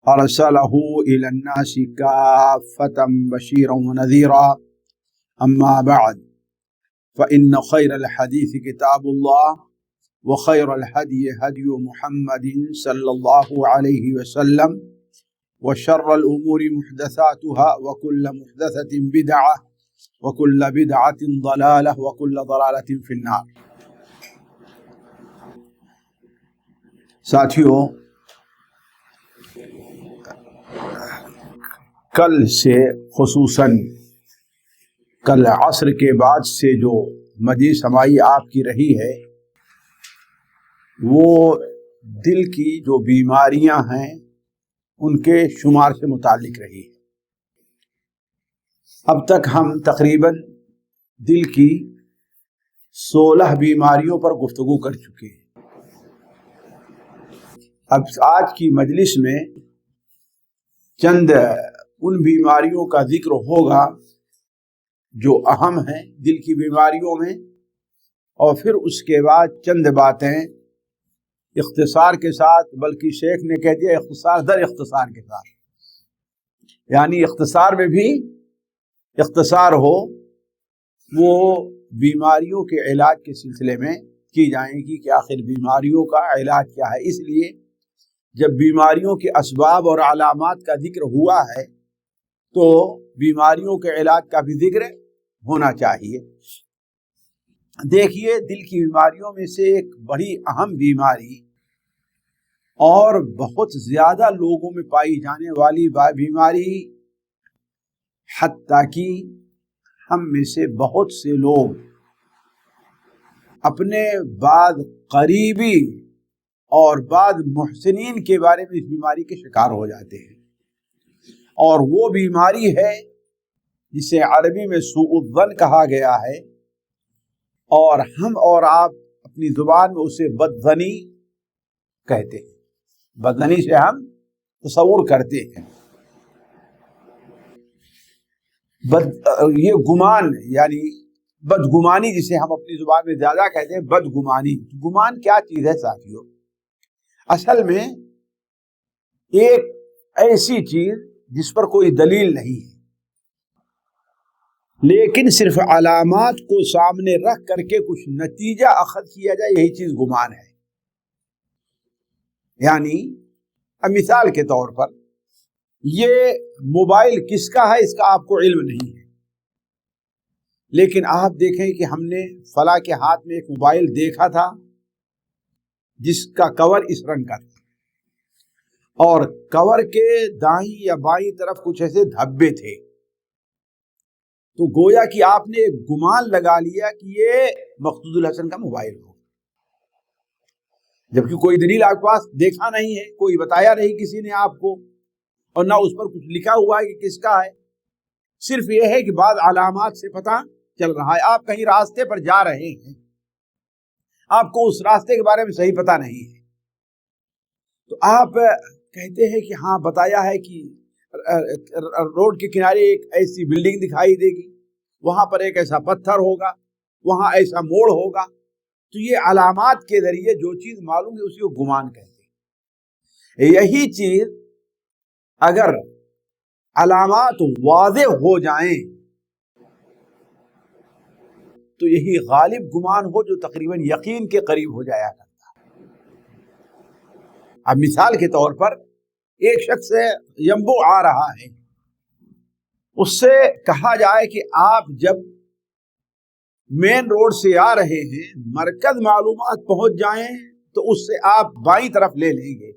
أرسله إلى الناس كافة بشيرا ونذيرا أما بعد فإن خير الحديث كتاب الله وخير الهدي هدي محمد صلى الله عليه وسلم وشر الأمور محدثاتها وكل محدثة بدعة وكل بدعة ضلالة وكل ضلالة في النار۔ ساتھیوں، کل سے خصوصاً کل عصر کے بعد سے جو مجلس ہماری آپ کی رہی ہے وہ دل کی جو بیماریاں ہیں ان کے شمار سے متعلق رہی ہے۔ اب تک ہم تقریباً دل کی 16 بیماریوں پر گفتگو کر چکے ہیں۔ اب آج کی مجلس میں چند ان بیماریوں کا ذکر ہوگا جو اہم ہیں دل کی بیماریوں میں، اور پھر اس کے بعد چند باتیں اختصار کے ساتھ، بلکہ شیخ نے کہہ دیا اختصار در اختصار کے ساتھ، یعنی اختصار میں بھی اختصار ہو، وہ بیماریوں کے علاج کے سلسلے میں کی جائیں گی کہ آخر بیماریوں کا علاج کیا ہے۔ اس لیے جب بیماریوں کے اسباب اور علامات کا ذکر ہوا ہے تو بیماریوں کے علاج کا بھی ذکر ہونا چاہیے۔ دیکھیے، دل کی بیماریوں میں سے ایک بڑی اہم بیماری اور بہت زیادہ لوگوں میں پائی جانے والی بیماری، حتیٰ کہ ہم میں سے بہت سے لوگ اپنے بعض قریبی اور بعض محسنین کے بارے میں اس بیماری کے شکار ہو جاتے ہیں، اور وہ بیماری ہے جسے عربی میں سوء الظن کہا گیا ہے، اور ہم اور آپ اپنی زبان میں اسے بدظنی کہتے ہیں۔ بدظنی سے ہم تصور کرتے ہیں، یہ گمان، یعنی بدگمانی جسے ہم اپنی زبان میں زیادہ کہتے ہیں، بدگمانی۔ گمان کیا چیز ہے ساتھیوں؟ اصل میں ایک ایسی چیز جس پر کوئی دلیل نہیں ہے، لیکن صرف علامات کو سامنے رکھ کر کے کچھ نتیجہ اخذ کیا جائے، یہی چیز گمان ہے۔ یعنی اب مثال کے طور پر یہ موبائل کس کا ہے اس کا آپ کو علم نہیں ہے، لیکن آپ دیکھیں کہ ہم نے فلاں کے ہاتھ میں ایک موبائل دیکھا تھا جس کا کور اس رنگ کا تھا، اور کور کے دائیں یا بائیں طرف کچھ ایسے دھبے تھے، تو گویا کہ آپ نے ایک گمان لگا لیا کہ یہ مقصود الحسن کا موبائل ہو، جبکہ کوئی دلیل آپ کے پاس دیکھا نہیں ہے، کوئی بتایا نہیں کسی نے آپ کو، اور نہ اس پر کچھ لکھا ہوا ہے کہ کس کا ہے۔ صرف یہ ہے کہ بعض علامات سے پتہ چل رہا ہے۔ آپ کہیں راستے پر جا رہے ہیں، آپ کو اس راستے کے بارے میں صحیح پتہ نہیں ہے، تو آپ کہتے ہیں کہ ہاں بتایا ہے کہ روڈ کے کنارے ایک ایسی بلڈنگ دکھائی دے گی، وہاں پر ایک ایسا پتھر ہوگا، وہاں ایسا موڑ ہوگا، تو یہ علامات کے ذریعے جو چیز معلوم ہے اسی کو گمان کہتے ہیں۔ یہی چیز اگر علامات واضح ہو جائیں تو یہی غالب گمان ہو جو تقریباً یقین کے قریب ہو جایا کرتا ہے۔ اب مثال کے طور پر ایک شخص ینبوع آ رہا ہے، اس سے کہا جائے کہ آپ جب مین روڈ سے آ رہے ہیں، مرکز معلومات پہنچ جائیں تو اس سے آپ بائیں طرف لے لیں گے،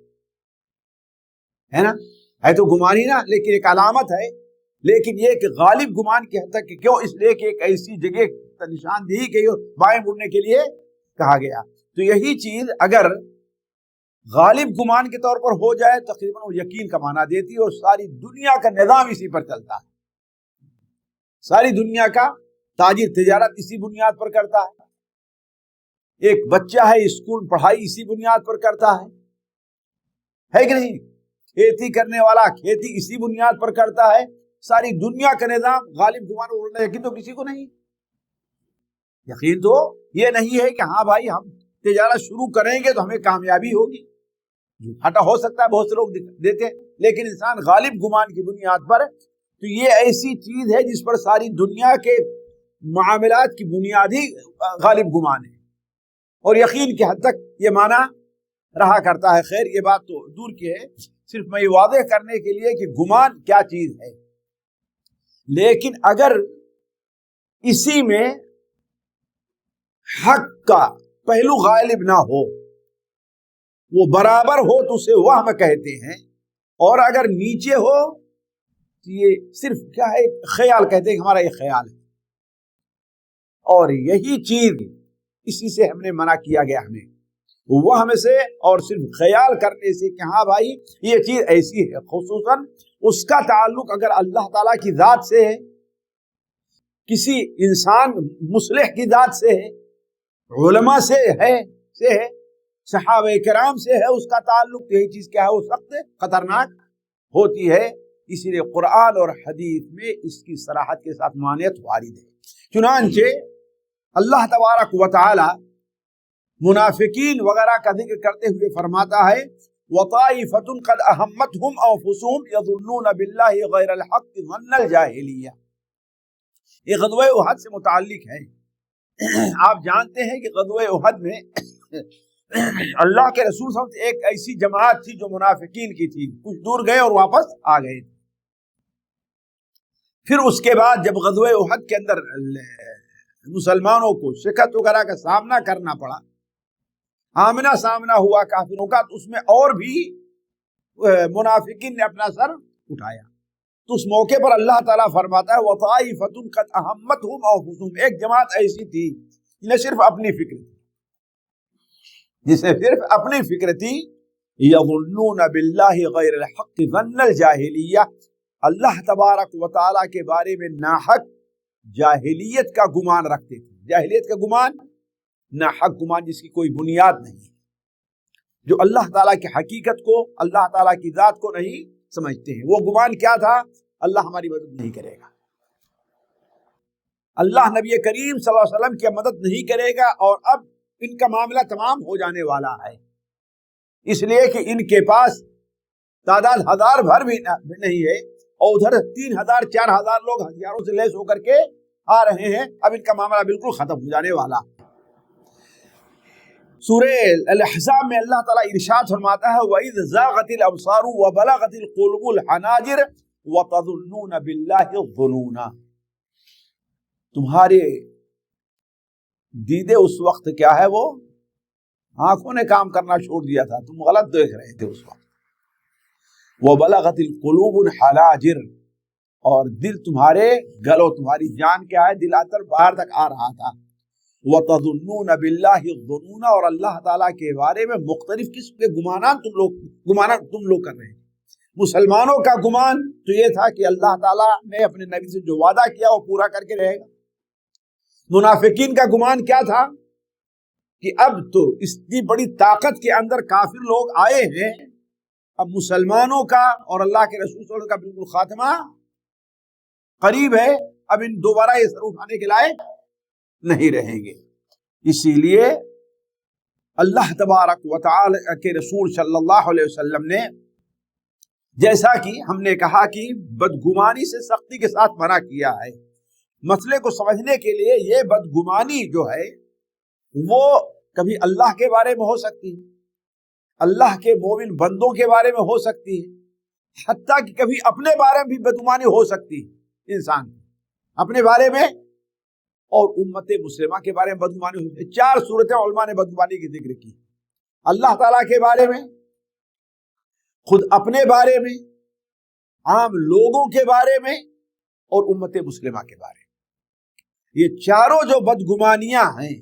ہے نا؟ ہے تو گمانی نا، لیکن ایک علامت ہے، لیکن یہ کہ غالب گمان کی حد تک کہ کیوں؟ اس لیے کہ ایک ایسی جگہ نشاندہی کی بائیں مڑنے کے لیے کہا گیا۔ تو یہی چیز اگر غالب گمان کے طور پر ہو جائے تقریباً وہ یقین کا معنی دیتی ہے، اور ساری دنیا کا نظام اسی پر چلتا ہے، ساری دنیا کا تاجر تجارت اسی بنیاد پر کرتا ہے، ایک بچہ ہے اسکول پڑھائی اسی بنیاد پر کرتا ہے کہ نہیں؟ کھیتی کرنے والا کھیتی اسی بنیاد پر کرتا ہے، ساری دنیا کا نظام غالب گمان اڑنا۔ یقین تو کسی کو نہیں، یقین تو یہ نہیں ہے کہ ہاں بھائی ہم تجارت شروع کریں گے تو ہمیں کامیابی ہوگی۔ گھاٹا ہو سکتا ہے، بہت سے لوگ دیتے ہیں، لیکن انسان غالب گمان کی بنیاد پر، تو یہ ایسی چیز ہے جس پر ساری دنیا کے معاملات کی بنیادی غالب گمان ہے، اور یقین کی حد تک یہ معنی رہا کرتا ہے۔ خیر یہ بات تو دور کی ہے، صرف میں یہ واضح کرنے کے لیے کہ گمان کیا چیز ہے۔ لیکن اگر اسی میں حق کا پہلو غالب نہ ہو، وہ برابر ہو تو اسے وہم کہتے ہیں، اور اگر نیچے ہو تو یہ صرف کیا ہے، خیال کہتے ہیں کہ ہمارا یہ خیال ہے، اور یہی چیز اسی سے ہم نے منع کیا گیا، ہمیں وہم سے اور صرف خیال کرنے سے کہ ہاں بھائی یہ چیز ایسی ہے، خصوصاً اس کا تعلق اگر اللہ تعالیٰ کی ذات سے ہے، کسی انسان مصلح کی ذات سے ہے، علماء سے ہے، صحابہ کرام سے ہے، اس کا تعلق، یہی چیز کیا ہے، وہ سخت خطرناک ہوتی ہے۔ اسی لیے قرآن اور حدیث میں اس کی صراحت کے ساتھ معنیت وارد ہے۔ چنانچہ اللہ تبارک و تعالی منافقین وغیرہ کا ذکر کرتے ہوئے فرماتا ہے وَطَائِفَةٌ قَدْ أَهَمَّتْهُمْ أَنفُسُهُمْ يَظُنُّونَ بِاللَّهِ غَيْرَ الْحَقِّ ظَنَّ الْجَاهِلِيَّةِ، یہ غزوہ احد سے متعلق ہے۔ آپ جانتے ہیں کہ غزوہ احد میں اللہ کے رسول صلی اللہ علیہ وسلم ایک ایسی جماعت تھی جو منافقین کی تھی، کچھ دور گئے اور واپس آ گئے۔ پھر اس کے بعد جب غزوہ احد کے اندر مسلمانوں کو شکست وغیرہ کا سامنا کرنا پڑا، آمنا سامنا ہوا کافروں کا، تو اس میں اور بھی منافقین نے اپنا سر اٹھایا۔ تو اس موقع پر اللہ تعالیٰ فرماتا ہے وَطَائِفَةٌ قَدْ أَهَمَّتْهُمْ أَنفُسُهُمْ، ایک جماعت ایسی تھی جنہیں صرف اپنی فکر تھی، جسے صرف اپنی فکر تھی، يَظُنُّونَ بِاللَّهِ غَيْرَ الْحَقِّ ظَنَّ الْجَاهِلِيَّةِ، اللہ تبارک و تعالیٰ کے بارے میں ناحق جاہلیت کا گمان رکھتے تھے۔ جاہلیت کا گمان، ناحق گمان جس کی کوئی بنیاد نہیں ہے، جو اللہ تعالیٰ کی حقیقت کو، اللہ تعالیٰ کی ذات کو نہیں سمجھتے ہیں۔ وہ گمان کیا تھا؟ اللہ ہماری مدد نہیں کرے گا، اللہ نبی کریم صلی اللہ علیہ وسلم کی مدد نہیں کرے گا، اور اب ان کا معاملہ تمام ہو جانے والا ہے، اس لیے کہ ان کے پاس تعداد ہزار بھر بھی نہیں ہے، اور ادھر 3000 4000 لوگ ہتھیاروں سے لیس ہو کر کے آ رہے ہیں، اب ان کا معاملہ بالکل ختم ہو جانے والا۔ سورہ الاحزاب میں اللہ تعالیٰ ارشاد فرماتا ہے وَإِذْ زَاغَتِ الْأَبْصَارُ وَبَلَغَتِ الْقُلُوبُ الْحَنَاجِرَ وَتَظُنُّونَ بِاللَّهِ الظُّنُونَ، تمہارے دیدے اس وقت کیا ہے، وہ آنکھوں نے کام کرنا چھوڑ دیا تھا، تم غلط دیکھ رہے تھے اس وقت۔ وَبَلَغَتِ الْقُلُوبُ الْحَنَاجِرَ، اور دل تمہارے گلو، تمہاری جان کیا ہے، دل آتر باہر تک آ رہا تھا۔ وَتَظُنُّونَ بِاللَّهِ الظُّنُونَ، اور اللہ تعالیٰ کے بارے میں مختلف قسم کے گمانات تم لوگ کر رہے ہیں۔ مسلمانوں کا گمان تو یہ تھا کہ اللہ تعالیٰ نے اپنے نبی سے جو وعدہ کیا وہ پورا کر کے رہے گا۔ منافقین کا گمان کیا تھا کہ اب تو اتنی بڑی طاقت کے اندر کافر لوگ آئے ہیں، اب مسلمانوں کا اور اللہ کے رسول صلی اللہ علیہ وسلم کا بالکل خاتمہ قریب ہے، اب ان دوبارہ یہ سر اٹھانے کے لائق نہیں رہیں گے۔ اسی لیے اللہ تبارک و تعالی کے رسول صلی اللہ علیہ وسلم نے، جیسا کہ ہم نے کہا کہ بدگمانی سے سختی کے ساتھ منع کیا ہے۔ مسئلے کو سمجھنے کے لیے یہ بدگمانی جو ہے وہ کبھی اللہ کے بارے میں ہو سکتی ہے، اللہ کے مومن بندوں کے بارے میں ہو سکتی ہے، حتیٰ کہ کبھی اپنے بارے میں بھی بدگمانی ہو سکتی ہے، انسان اپنے بارے میں اور امت مسلمہ کے بارے میں بدگمانی ہوتی ہے۔ 4 صورتیں علماء نے بدگمانی کی ذکر کی، اللہ تعالیٰ کے بارے میں، خود اپنے بارے میں، عام لوگوں کے بارے میں، اور امت مسلمہ کے بارے میں۔ یہ چاروں جو بدگمانیاں ہیں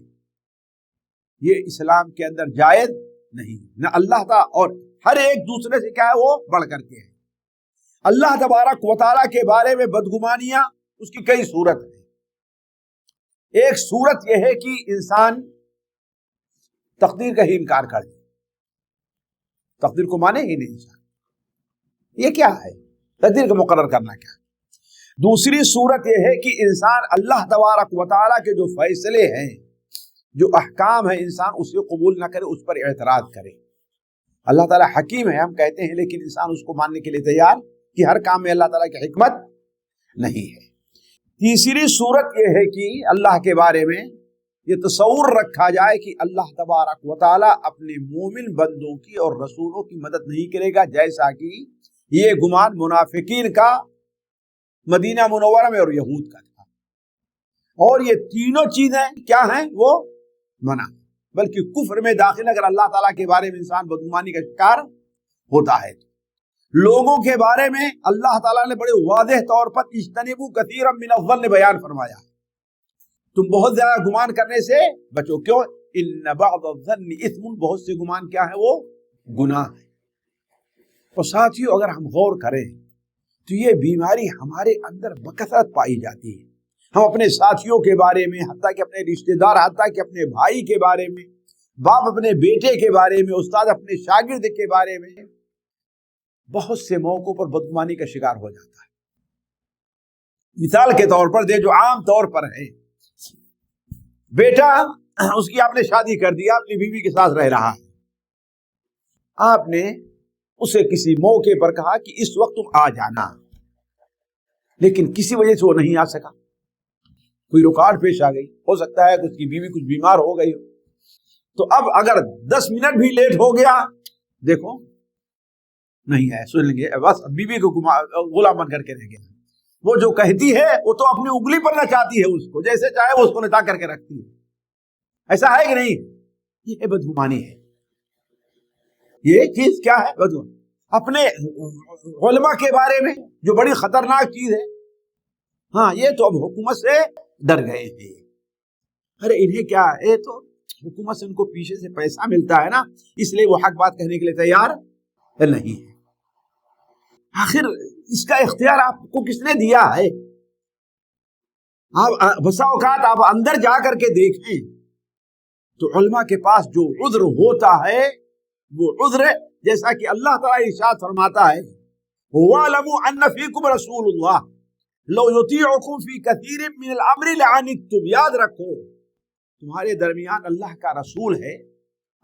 یہ اسلام کے اندر جائز نہیں، نہ اللہ تعالیٰ، اور ہر ایک دوسرے سے کیا ہے، وہ بڑھ کر کے ہے۔ اللہ تبارک و تعالیٰ کے بارے میں بدگمانیاں اس کی کئی صورت ہیں۔ ایک صورت یہ ہے کہ انسان تقدیر کا ہی انکار کر دے، تقدیر کو مانے ہی نہیں انسان، یہ کیا ہے، تقدیر کا مقرر کرنا کیا ہے۔ دوسری صورت یہ ہے کہ انسان اللہ تبارک و تعالیٰ کے جو فیصلے ہیں، جو احکام ہیں، انسان اسے قبول نہ کرے، اس پر اعتراض کرے۔ اللہ تعالیٰ حکیم ہے ہم کہتے ہیں، لیکن انسان اس کو ماننے کے لیے تیار کہ ہر کام میں اللہ تعالیٰ کی حکمت نہیں ہے۔ تیسری صورت یہ ہے کہ اللہ کے بارے میں یہ تصور رکھا جائے کہ اللہ تبارک و تعالیٰ اپنے مومن بندوں کی اور رسولوں کی مدد نہیں کرے گا، جیسا کہ یہ گمان منافقین کا مدینہ منورہ میں اور یہود کا تھا۔ اور یہ تینوں چیزیں کیا ہیں؟ وہ منع، بلکہ کفر میں داخل اگر اللہ تعالیٰ کے بارے میں انسان بدگمانی کا شکار ہوتا ہے۔ لوگوں کے بارے میں اللہ تعالیٰ نے بڑے واضح طور پر اجتنبوا کثیرا من الظن بیان فرمایا، تم بہت زیادہ گمان کرنے سے بچو۔ کیوں؟ ان بعض الظن اثم، بہت سے گمان کیا ہے؟ وہ گناہ ہے۔ اور ساتھیوں اگر ہم غور کریں تو یہ بیماری ہمارے اندر بکثرت پائی جاتی ہے۔ ہم اپنے ساتھیوں کے بارے میں، حتیٰ کہ اپنے رشتہ دار، حتیٰ کہ اپنے بھائی کے بارے میں، باپ اپنے بیٹے کے بارے میں، استاد اپنے شاگرد کے بارے میں بہت سے موقعوں پر بدگمانی کا شکار ہو جاتا ہے۔ مثال کے طور پر جو عام طور پر ہے، بیٹا اس کی آپ نے شادی کر دیا، اپنی بیوی کے ساتھ رہ رہا ہے، آپ نے اسے کسی موقع پر کہا کہ اس وقت تم آ جانا، لیکن کسی وجہ سے وہ نہیں آ سکا، کوئی رکاوٹ پیش آ گئی، ہو سکتا ہے کہ اس کی بیوی کچھ بیمار ہو گئی ہو، تو اب اگر 10 منٹ بھی لیٹ ہو گیا، دیکھو نہیں ہے، سن لیں گے بس بیوی کو غلام بن کر کے رہ گیا۔ وہ جو کہتی ہے وہ تو اپنی انگلی پر نچاتی ہے، اس کو جیسے چاہے وہ اس کو نچا کر کے رکھتی ہے، ایسا ہے کہ نہیں؟ یہ بدگمانی ہے، یہ چیز کیا ہے؟ بدگمانی۔ اپنے علماء کے بارے میں جو بڑی خطرناک چیز ہے، ہاں یہ تو اب حکومت سے ڈر گئے ہیں، ارے انہیں کیا ہے، تو حکومت سے ان کو پیچھے سے پیسہ ملتا ہے نا، اس لیے وہ حق بات کہنے کے لیے تیار نہیں ہے۔ آخر اس کا اختیار آپ کو کس نے دیا ہے؟ آپ بسا اوقات آپ اندر جا کر کے دیکھیں تو علماء کے پاس جو عذر ہوتا ہے وہ عذر جیسا کہ اللہ تعالیٰ ارشاد فرماتا ہے، وَاعْلَمُوا أَنَّ فِيكُمْ رَسُولُ اللَّهِ لَوْ يُطِيعُكُمْ فِي كَثِيرٍ مِّنَ الْأَمْرِ لَعَنِتُّمْ۔ یاد رکھو تمہارے درمیان اللہ کا رسول ہے،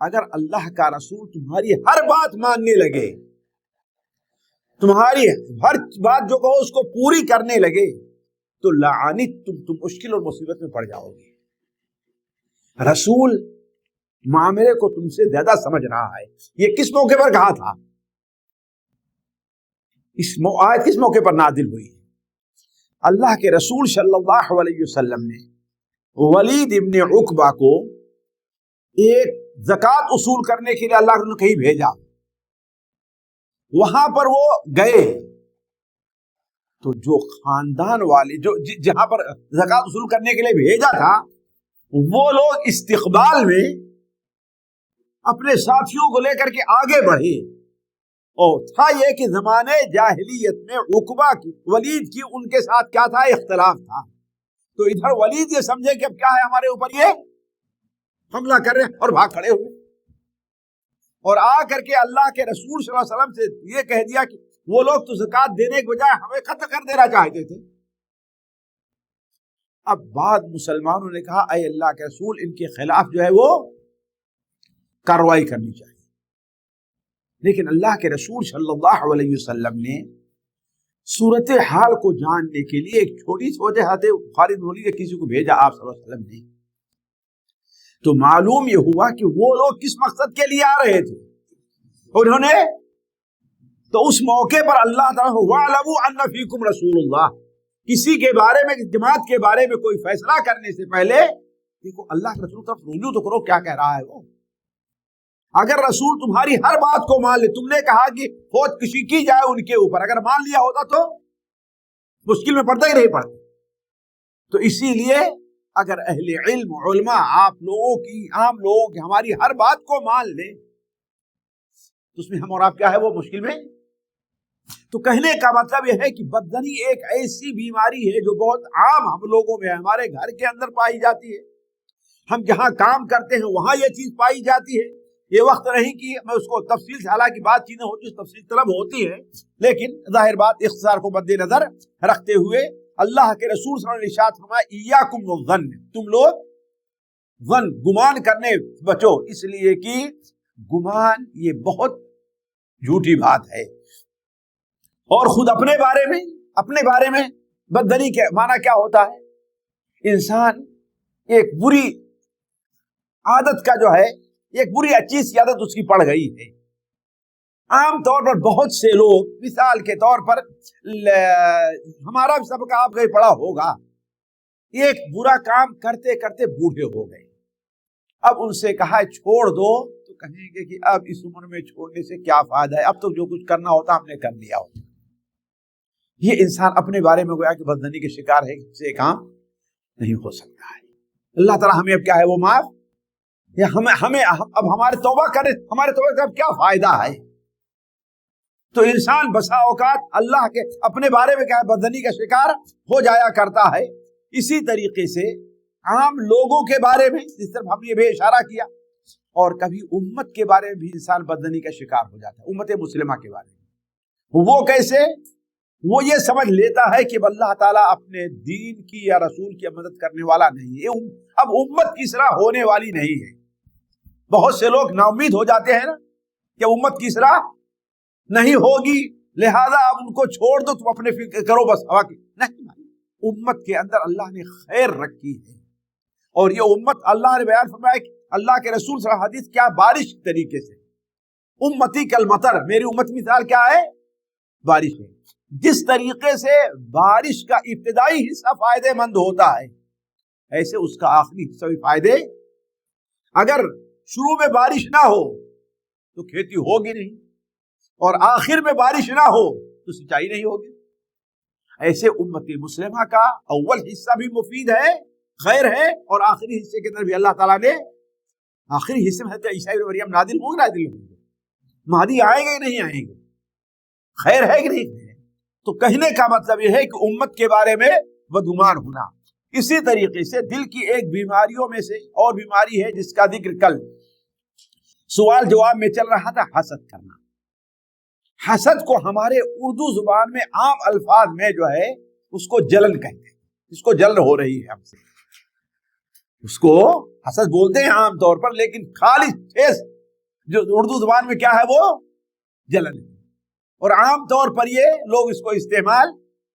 اگر اللہ کا رسول تمہاری ہر بات ماننے لگے، تمہاری ہر بات جو کہو اس کو پوری کرنے لگے، تو لعنتم، تم مشکل اور مصیبت میں پڑ جاؤ گے۔ رسول معاملے کو تم سے زیادہ سمجھ رہا ہے۔ یہ کس موقع پر کہا تھا؟ اس آیت کس موقع پر نازل ہوئی؟ اللہ کے رسول صلی اللہ علیہ وسلم نے ولید ابن عقبہ کو ایک زکوٰۃ اصول کرنے کے لیے اللہ نے کہیں بھیجا، وہاں پر وہ گئے تو جو خاندان والے جو جہاں پر زکوٰۃ اصول کرنے کے لیے بھیجا تھا، وہ لوگ استقبال میں اپنے ساتھیوں کو لے کر کے آگے بڑھے، اور تھا یہ کہ زمانے جاہلیت میں عقبہ کی، ولید کی ان کے ساتھ کیا تھا؟ اختلاف تھا، تو ادھر ولید یہ سمجھے کہ اب کیا ہے، ہمارے اوپر یہ حملہ کر رہے ہیں، اور بھاگ کھڑے ہوئے، اور آ کر کے اللہ کے رسول صلی اللہ علیہ وسلم سے یہ کہہ دیا کہ وہ لوگ تو زکوٰۃ دینے کے بجائے ہمیں قتل کر دینا چاہتے تھے۔ اب بعد مسلمانوں نے کہا اے اللہ کے رسول، ان کے خلاف جو ہے وہ کارروائی کرنی چاہیے، لیکن اللہ کے رسول صلی اللہ علیہ وسلم نے صورتحال کو جاننے کے لیے ایک چھوٹی سی وجہ خالد بن ولید کسی کو بھیجا آپ صلی اللہ علیہ وسلم نے، تو معلوم یہ ہوا کہ وہ لوگ کس مقصد کے لیے آ رہے تھے، انہوں نے تو اس موقع پر اللہ تعالیٰ وَاعْلَمُوا أَنَّ فِيكُمْ رَسُولُ اللَّهِ، کسی کے بارے میں، جماعت کے بارے میں کوئی فیصلہ کرنے سے پہلے دیکھو اللہ کے رسول طرف رجوع تو کرو، کیا کہہ رہا ہے وہ۔ اگر رسول تمہاری ہر بات کو مان لے، تم نے کہا کہ فوج کشی کی جائے ان کے اوپر، اگر مان لیا ہوتا تو مشکل میں پڑتا ہی نہیں پڑتا۔ تو اسی لیے اگر اہل علم علماء آپ لوگوں کی، عام لوگوں کی ہماری ہر بات کو مان لیں تو اس میں ہم اور آپ کیا ہے وہ مشکل میں۔ تو کہنے کا مطلب یہ ہے کہ بدزنی ایک ایسی بیماری ہے جو بہت عام ہم لوگوں میں ہمارے گھر کے اندر پائی جاتی ہے، ہم جہاں کام کرتے ہیں وہاں یہ چیز پائی جاتی ہے۔ یہ وقت نہیں کہ میں اس کو تفصیل سے، حالانکہ بات چیزیں ہوتی ہیں تفصیل طلب ہوتی ہے، لیکن ظاہر بات اختصار کو مد نظر رکھتے ہوئے اللہ کے رسول صلی اللہ علیہ وسلم نے ارشاد فرمایا ایاکم والظن، تم لوگ ظن گمان کرنے بچو، اس لیے کہ گمان یہ بہت جھوٹی بات ہے. اور خود اپنے بارے میں بددنی کے معنی کیا ہوتا ہے؟ انسان ایک بری عادت کا جو ہے، ایک بری اچھی سی عادت اس کی پڑ گئی ہے. عام طور پر بہت سے لوگ، مثال کے طور پر ہمارا بھی سب کا آپ کہیں پڑا ہوگا، ایک برا کام کرتے کرتے بوڑھے ہو گئے. اب ان سے کہا چھوڑ دو تو کہیں گے کہ اب اس عمر میں چھوڑنے سے کیا فائدہ ہے، اب تو جو کچھ کرنا ہوتا ہم نے کر لیا ہوتا. یہ انسان اپنے بارے میں گویا کہ بددنی کے شکار ہے، اس سے کام نہیں ہو سکتا ہے. اللہ تعالیٰ ہمیں اب کیا ہے وہ معاف، یا ہمیں اب ہمارے توبہ کرے، ہمارے توبہ کا اب کیا فائدہ ہے؟ تو انسان بسا اوقات اللہ کے اپنے بارے میں کیا ہے بددنی کا شکار ہو جایا کرتا ہے. اسی طریقے سے عام لوگوں کے بارے میں، جس طرح ہم نے بھی اشارہ کیا، اور کبھی امت کے بارے میں بھی انسان بددنی کا شکار ہو جاتا ہے. امت مسلمہ کے بارے میں وہ کیسے؟ وہ یہ سمجھ لیتا ہے کہ اللہ تعالیٰ اپنے دین کی یا رسول کی مدد کرنے والا نہیں ہے، اب امت کی اصلاح ہونے والی نہیں ہے. بہت سے لوگ نا امید ہو جاتے ہیں نا کہ امت کی اصلاح نہیں ہوگی، لہذا اب ان کو چھوڑ دو، تم اپنے فکر کرو بس ہوا کی. نہیں، امت کے اندر اللہ نے خیر رکھی ہے، اور یہ امت اللہ نے بیان فرمایا کہ اللہ کے رسول صلی اللہ علیہ وسلم حدیث کیا بارش کے طریقے سے، امتی کالمطر، میری امت مثال کیا ہے؟ بارش ہے. جس طریقے سے بارش کا ابتدائی حصہ فائدے مند ہوتا ہے، ایسے اس کا آخری حصہ بھی فائدے. اگر شروع میں بارش نہ ہو تو کھیتی ہوگی نہیں، اور آخر میں بارش نہ ہو تو سچائی نہیں ہوگی. ایسے امت مسلمہ کا اول حصہ بھی مفید ہے، خیر ہے، اور آخری حصے کے اندر بھی اللہ تعالیٰ نے آخری حصے میں حضرت عیسیٰ ابن مریم نازل ہوں گے، مہدی آئیں گے نہیں آئیں گے، خیر ہے کہ نہیں ہے. تو کہنے کا مطلب یہ ہے کہ امت کے بارے میں بدگمان ہونا. اسی طریقے سے دل کی ایک بیماریوں میں سے اور بیماری ہے جس کا ذکر کل سوال جواب میں چل رہا تھا، حسد کرنا. حسد کو ہمارے اردو زبان میں عام الفاظ میں جو ہے اس کو جلن کہتے ہیں. اس کو جلن ہو رہی ہے ہم سے، اس کو حسد بولتے ہیں عام طور پر، لیکن خالص ٹھیس جو اردو زبان میں کیا ہے وہ جلن ہے. اور عام طور پر یہ لوگ اس کو استعمال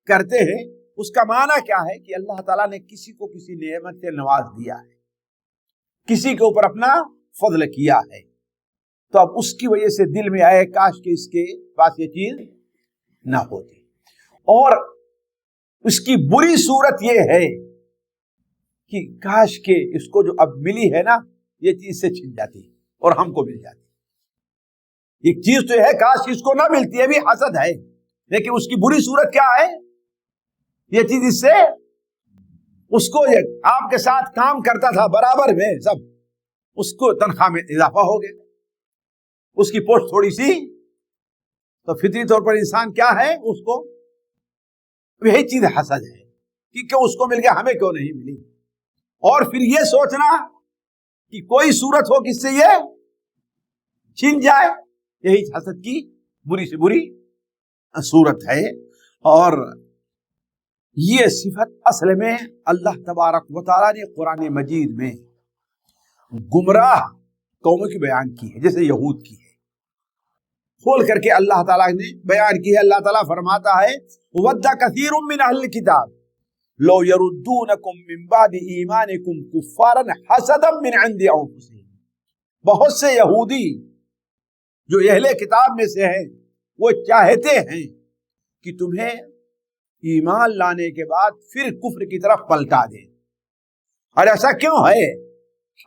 کرتے ہیں. اس کا معنی کیا ہے کہ اللہ تعالیٰ نے کسی کو کسی نعمت سے نواز دیا ہے، کسی کے اوپر اپنا فضل کیا ہے، تو اب اس کی وجہ سے دل میں آئے کاش کہ اس کے پاس یہ چیز نہ ہوتی. اور اس کی بری صورت یہ ہے کہ کاش کہ اس کو جو اب ملی ہے نا یہ چیز سے چھن جاتی اور ہم کو مل جاتی. ایک چیز تو ہے کاش اس کو نہ ملتی، ہے بھی حسد ہے، لیکن اس کی بری صورت کیا ہے؟ یہ چیز اس سے، اس کو آپ کے ساتھ کام کرتا تھا برابر میں سب، اس کو تنخواہ میں اضافہ ہو گیا، اس کی پوسٹ تھوڑی سی، تو فطری طور پر انسان کیا ہے اس کو یہی چیز حسد ہے کہ کیوں اس کو مل گیا ہمیں کیوں نہیں ملی. اور پھر یہ سوچنا کہ کوئی صورت ہو کس سے یہ چھن جائے، یہی حسد کی بری سے بری صورت ہے. اور یہ صفت اصل میں اللہ تبارک و تعالیٰ نے قرآن مجید میں گمراہ قوموں کی بیان کی ہے، جیسے یہود کی ہے، کھول کر کے اللہ تعالیٰ نے بیان کی ہے. اللہ تعالیٰ فرماتا ہے وَدَّ كَثِيرٌ مِّنْ أَهْلِ الْكِتَابِ لَوْ يَرُدُّونَكُمْ مِّن بَعْدِ إِيمَانِكُمْ كُفَّارًا حَسَدًا مِّنْ عِندِ أَنفُسِهِمْ. بہت سے یہودی جو اہل کتاب میں سے ہیں وہ چاہتے ہیں کہ تمہیں ایمان لانے کے بعد پھر کفر کی طرف پلٹا دیں. اور ایسا کیوں ہے؟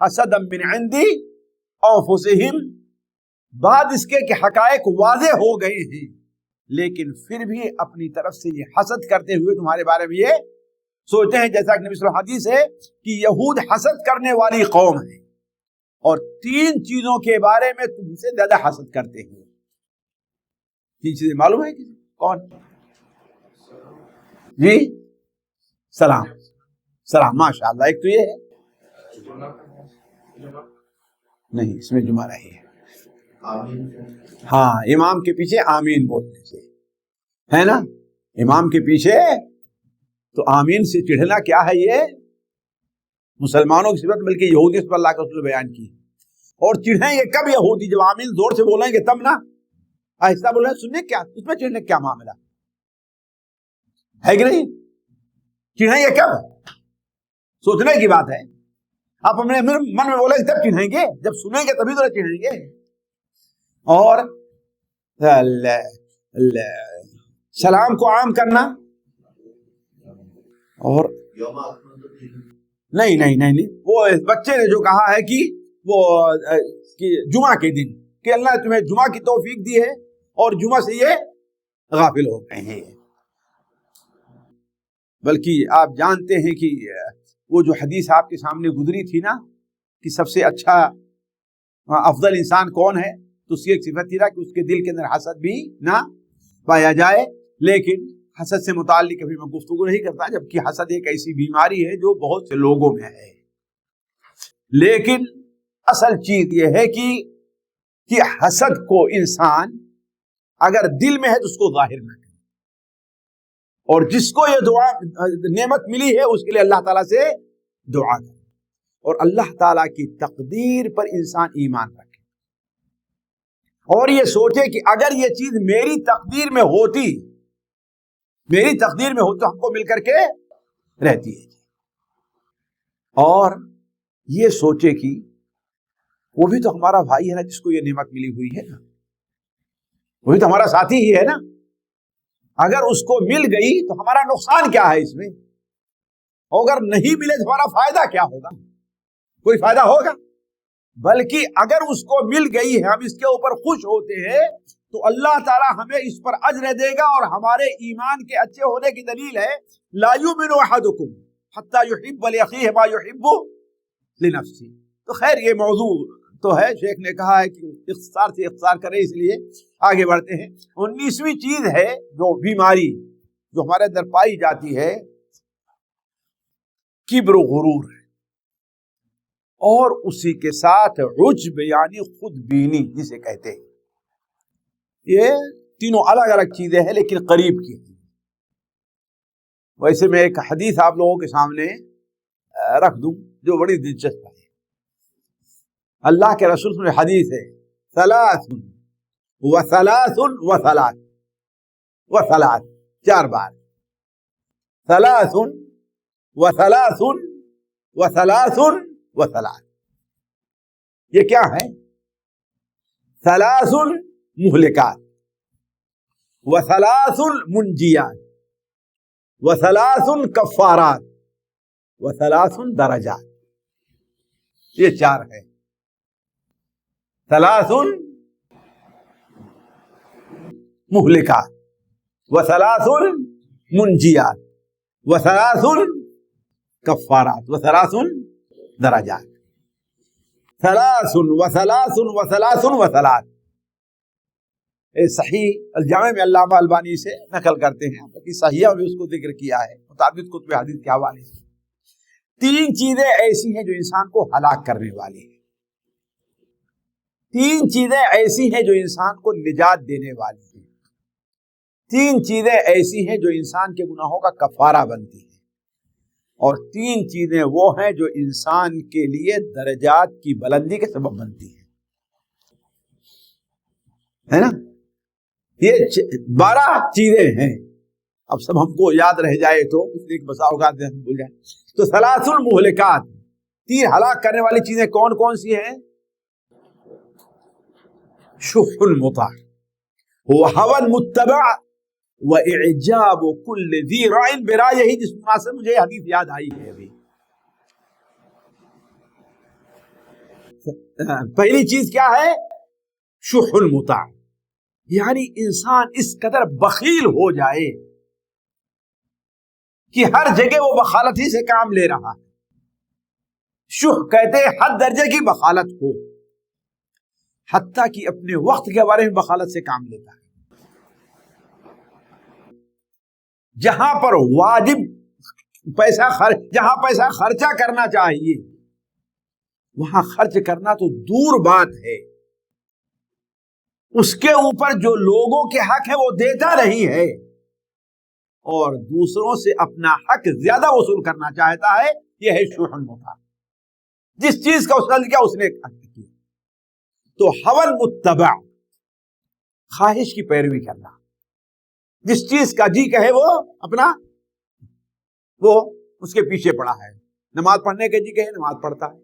حسدا من عندی انفسہم، بعد اس کے کہ حقائق واضح ہو گئے ہیں لیکن پھر بھی اپنی طرف سے یہ حسد کرتے ہوئے تمہارے بارے میں یہ سوچتے ہیں، جیسا کہ نبی صلی اللہ علیہ وسلم حدیث ہے کہ یہود حسد کرنے والی قوم ہے اور 3 چیزوں کے بارے میں تم سے زیادہ حسد کرتے ہیں. 3 چیزیں معلوم ہے کسی کون؟ جی سلام، سلام، ماشاء اللہ. ایک تو یہ ہے نہیں، اس میں جمعہ رہی ہے، ہاں امام کے پیچھے آمین بولنے سے ہے نا، امام کے پیچھے تو آمین سے چڑھنا کیا ہے؟ یہ مسلمانوں کی صفت، بلکہ یہودی پر اللہ کا رسول بیان کی. اور چڑھیں گے کب یہودی؟ جب آمین زور سے بولیں گے تب نا. آہستہ بول رہے ہیں، سننے کیا اس میں چڑھنے کیا معاملہ ہے کہ نہیں؟ چڑھیں گے کب؟ سوچنے کی بات ہے. آپ اپنے من میں بولے تب چڑھیں گے، جب سنیں گے تبھی تو چڑھیں گے. اور سلام کو عام کرنا، اور نہیں وہ بچے نے جو کہا ہے کہ وہ جمعہ کے دن کہ اللہ نے تمہیں جمعہ کی توفیق دی ہے اور جمعہ سے یہ غافل ہو گئے ہیں. بلکہ آپ جانتے ہیں کہ وہ جو حدیث آپ کے سامنے گزری تھی نا کہ سب سے اچھا افضل انسان کون ہے، تو اس کی ایک صفت تھی نا کہ اس کے دل کے اندر حسد بھی نہ پایا جائے. لیکن حسد سے متعلق کبھی میں گفتگو نہیں کرتا، جبکہ حسد ایک ایسی بیماری ہے جو بہت سے لوگوں میں ہے. لیکن اصل چیز یہ ہے کہ حسد کو انسان اگر دل میں ہے تو اس کو ظاہر نہ کرے، اور جس کو یہ دعا نعمت ملی ہے اس کے لیے اللہ تعالیٰ سے دعا کرے، اور اللہ تعالیٰ کی تقدیر پر انسان ایمان رکھے، اور یہ سوچے کہ اگر یہ چیز میری تقدیر میں ہوتی تو ہم کو مل کر کے رہتی ہے. اور یہ سوچے کہ وہ بھی تو ہمارا بھائی ہے نا جس کو یہ نعمت ملی ہوئی ہے نا، وہ بھی تو ہمارا ساتھی ہی ہے نا. اگر اس کو مل گئی تو ہمارا نقصان کیا ہے اس میں، اور اگر نہیں ملے تو ہمارا فائدہ کیا ہوگا؟ کوئی فائدہ ہوگا؟ بلکہ اگر اس کو مل گئی ہے ہم اس کے اوپر خوش ہوتے ہیں تو اللہ تعالیٰ ہمیں اس پر اجر دے گا. اور ہمارے ایمان کے اچھے ہونے کی دلیل ہے لا یؤمن احدکم حتی یحب لاخیہ ما یحب لنفسہ. تو خیر یہ موضوع تو ہے، شیخ نے کہا ہے کہ اختصار سے اختصار کریں، اس لیے آگے بڑھتے ہیں. 19ویں چیز ہے جو بیماری جو ہمارے اندر پائی جاتی ہے، کبر و غرور ہے، اور اسی کے ساتھ عجب یعنی خود بینی جسے کہتے ہیں. یہ تینوں الگ الگ چیزیں ہیں لیکن قریب کی ہیں. ویسے میں ایک حدیث آپ لوگوں کے سامنے رکھ دوں جو بڑی دلچسپ ہے. اللہ کے رسول میں حدیث ہے ثلاث وثلاث وثلاث وثلاث، 4 بار ثلاث وثلاث وثلاث وثلاث. یہ کیا ہے؟ ثلاث مہلکات وثلاث منجیات وثلاث کفارات وثلاث درجات. یہ 4 ہے. ثلاث مہلکات وثلاث منجیات وثلاث کفارات وثلاث درجات. ثلاث وثلاث وثلاث وثلاث صحیح الجامع میں علامہ البانی سے نقل کرتے ہیں کہ صحیحہ میں اس کو ذکر کیا ہے مطابق کتب حدیث کے حوالے سے. 3 چیزیں ایسی ہیں جو انسان کو ہلاک کرنے والی ہیں، 3 چیزیں ایسی ہیں جو انسان کو نجات دینے والی ہیں، 3 چیزیں ایسی ہیں جو انسان کے گناہوں کا کفارہ بنتی ہیں، اور 3 چیزیں وہ ہیں جو انسان کے لیے درجات کی بلندی کے سبب بنتی ہیں. ہے نا؟ یہ 12 چیزیں ہیں. اب سب ہم کو یاد رہ جائے تو ایک بسا اوقات بھول جائے. تو ثلاث المہلکات، 3 ہلاک کرنے والی چیزیں کون کون سی ہیں؟ شح المطاع وهوى المتبع واعجاب كل ذی رأی برأیہ. جس مناسب مجھے حدیث یاد آئی ہے ابھی. پہلی چیز کیا ہے؟ شح المطاع، یعنی انسان اس قدر بخیل ہو جائے کہ ہر جگہ وہ بخالت ہی سے کام لے رہا ہے. شح کہتے ہیں حد درجے کی بخالت ہو، حتیٰ کہ اپنے وقت کے بارے میں بخالت سے کام لیتا ہے. جہاں پر واجب جہاں پیسہ خرچہ کرنا چاہیے وہاں خرچ کرنا تو دور بات ہے، اس کے اوپر جو لوگوں کے حق ہے وہ دیتا نہیں ہے، اور دوسروں سے اپنا حق زیادہ وصول کرنا چاہتا ہے. یہ ہے شح المطاع. جس چیز کا اس نے کیا اس نے کیا. تو حول متبع، خواہش کی پیروی کرنا، جس چیز کا جی کہے وہ اپنا وہ اس کے پیچھے پڑا ہے، نماز پڑھنے کے جی کہے نماز پڑھتا ہے،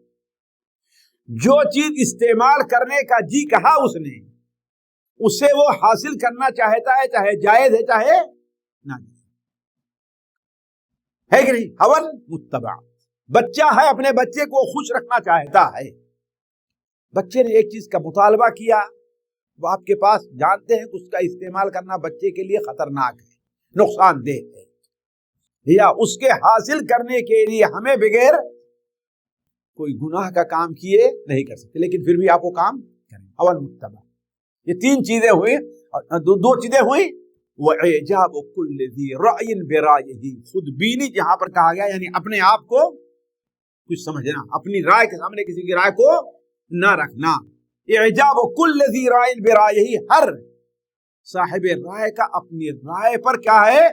جو چیز استعمال کرنے کا جی کہا اس نے اسے وہ حاصل کرنا چاہتا ہے، چاہے جائز ہے چاہے نہ ہے کہ نہیں؟ حول متبع، بچہ ہے اپنے بچے کو خوش رکھنا چاہتا ہے، بچے نے ایک چیز کا مطالبہ کیا، وہ آپ کے پاس جانتے ہیں کہ اس کا استعمال کرنا بچے کے لیے خطرناک ہے، نقصان دہ ہے، یا اس کے حاصل کرنے کے لیے ہمیں بغیر کوئی گناہ کا کام کیے نہیں کر سکتے، لیکن پھر بھی آپ وہ کام کریں، اول متبع۔ یہ تین چیزیں ہوئی، دو چیزیں ہوئی، وَإِعْجَابُ كُلِّ ذِي رَأْيٍ بِرَأْيِهِ، خود بینی جہاں پر کہا گیا یعنی اپنے آپ کو کچھ سمجھنا، اپنی رائے کے سامنے کسی کی رائے کو نہ رکھنا۔ اعجاب كُلِّ ذِي رَأْيٍ بِرَأْيِهِ، ہر صاحب رائے کا اپنی رائے پر کیا ہے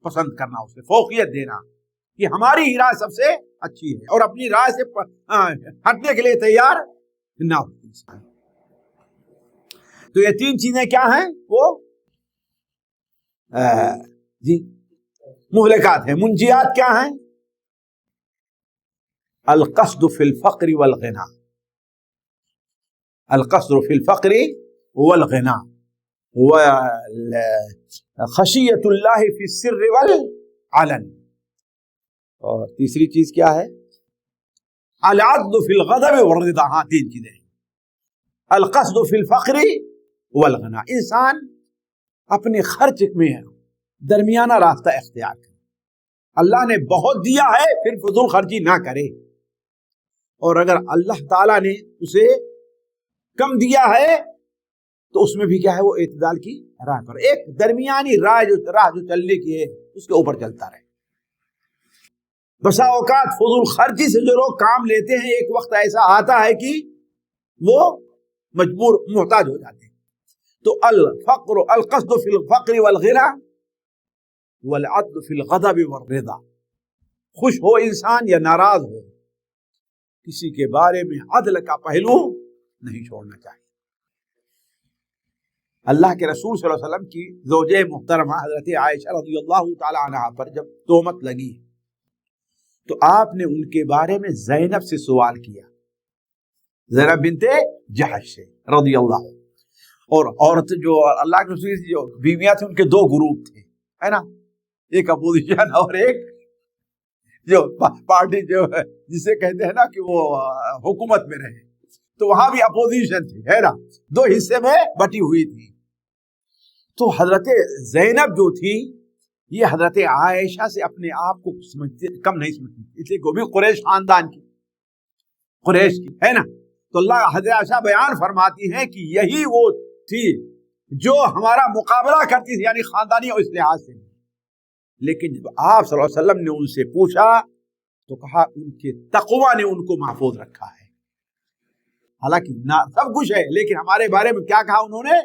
پسند کرنا، اسے فوقیت دینا کہ ہماری ہی رائے سب سے اچھی ہے، اور اپنی رائے سے ہٹنے کے لیے تیار نہ ہو انسان۔ تو یہ تین چیزیں کیا ہیں؟ وہ جی مہلکات ہیں۔ منجیات کیا ہیں؟ القصد فی الفقر والغنا، القصد فی الفقر والغنا، خشیت اللہ فی السر والعلن، اور تیسری چیز کیا ہے؟ العدل فی الغضب والرضا۔ ہاں تین چیزیں، القصد فی الفقر والغنا، انسان اپنے خرچ میں درمیانہ راستہ اختیار کرے، اللہ نے بہت دیا ہے پھر فضول خرچی نہ کرے، اور اگر اللہ تعالیٰ نے اسے کم دیا ہے تو اس میں بھی کیا ہے وہ اعتدال کی راہ پر، ایک درمیانی راہ جو چلنے کی ہے اس کے اوپر چلتا رہے۔ بسا اوقات فضول خرچی سے جو لوگ کام لیتے ہیں ایک وقت ایسا آتا ہے کہ وہ مجبور محتاج ہو جاتے ہیں۔ تو الفقر، القصد فی الفقر والغنا والعدل فی الغضب والرضا، خوش ہو انسان یا ناراض ہو، کسی کے بارے میں عدل کا پہلو نہیں چھوڑنا چاہیے۔ اللہ کے رسول صلی اللہ علیہ وسلم کی زوجہ محترمہ حضرت عائشہ رضی اللہ تعالی عنہا پر جب تہمت لگی تو آپ نے ان کے بارے میں زینب سے سوال کیا، زینب بنت جحش سے رضی اللہ عنہ، اور عورت جو اللہ کے رسول کی جو بیویاں تھیں ان کے دو گروپ تھے، ہے نا، ایک اپوزیشن اور ایک جو پارٹی جو ہے جسے کہتے ہیں نا کہ وہ حکومت میں رہے، تو وہاں بھی اپوزیشن تھی، ہے نا، دو حصے میں بٹی ہوئی تھی۔ تو حضرت زینب جو تھی یہ حضرت عائشہ سے اپنے آپ کو کم نہیں سمجھتی، اس لیے وہ بھی قریش خاندان کی، قریش کی، ہے نا۔ تو اللہ حضرت عائشہ بیان فرماتی ہیں کہ یہی وہ تھی جو ہمارا مقابلہ کرتی تھی، یعنی خاندانی اور اس لحاظ سے، لیکن جب آپ صلی اللہ علیہ وسلم نے ان سے پوچھا تو کہا ان کے تقوی نے ان کو محفوظ رکھا ہے، حالانکہ سب کچھ ہے لیکن ہمارے بارے میں کیا کہا انہوں نے؟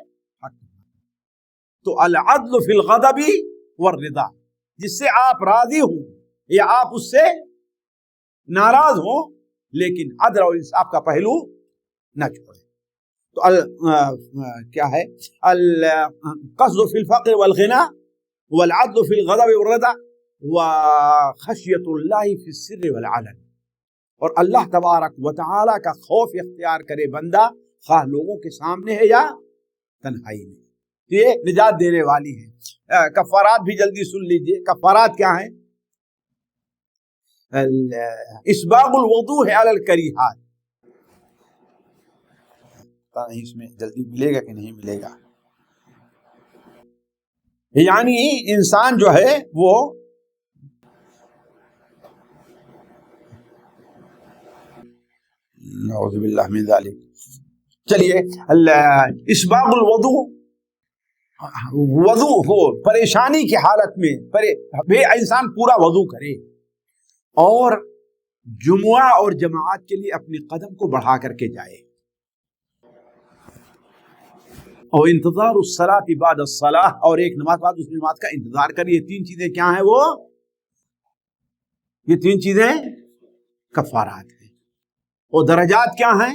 تو العدل فی الغضب والرضا، جس سے آپ راضی ہوں یا آپ اس سے ناراض ہوں لیکن عدل اور انصاف کا پہلو نہ چھوڑیں۔ تو کیا ہے؟ القصد فی الفقر والغنا والعدل فی الغضب والرضا وخشیت اللہ فی السر والعلن، اور اللہ تبارک و تعالی کا خوف اختیار کرے بندہ، خواہ لوگوں کے سامنے ہے یا تنہائی میں، یہ نجات دینے والی ہے۔ کفارات بھی جلدی سن لیجئے، کفارات کیا ہیں؟ اسباغ الوضوء علی الکریہات، پتہ نہیں اس میں جلدی ملے گا کہ نہیں ملے گا، یعنی انسان جو ہے وہ نعوذ باللہ من ذالک، چلیے اسباغ الوضوء، وضو ہو پریشانی کی حالت میں انسان پورا وضو کرے، اور جمعہ اور جماعت کے لیے اپنی قدم کو بڑھا کر کے جائے، اور انتظار الصلاۃ بعد الصلاۃ، اور ایک نماز بعد دوسری نماز کا انتظار کرے۔ یہ تین چیزیں کیا ہیں؟ وہ یہ تین چیزیں کفارات ہیں، اور درجات کیا ہیں؟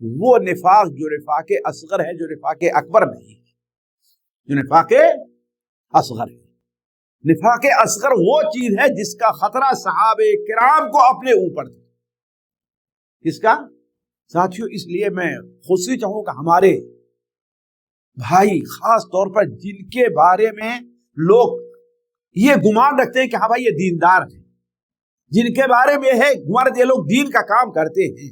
وہ نفاق جو نفاق اصغر ہے، جو نفاق اکبر نہیں ہے، جو نفاق اصغر ہے۔ نفاق اصغر وہ چیز ہے جس کا خطرہ صحابہ کرام کو اپنے اوپر تھا۔ کس کا؟ ساتھیوں، اس لیے میں خصوصی چاہوں کہ ہمارے بھائی خاص طور پر جن کے بارے میں لوگ یہ گمان رکھتے ہیں کہ ہاں بھائی یہ دیندار ہیں، جن کے بارے میں ہے گمان یہ لوگ دین کا کام کرتے ہیں،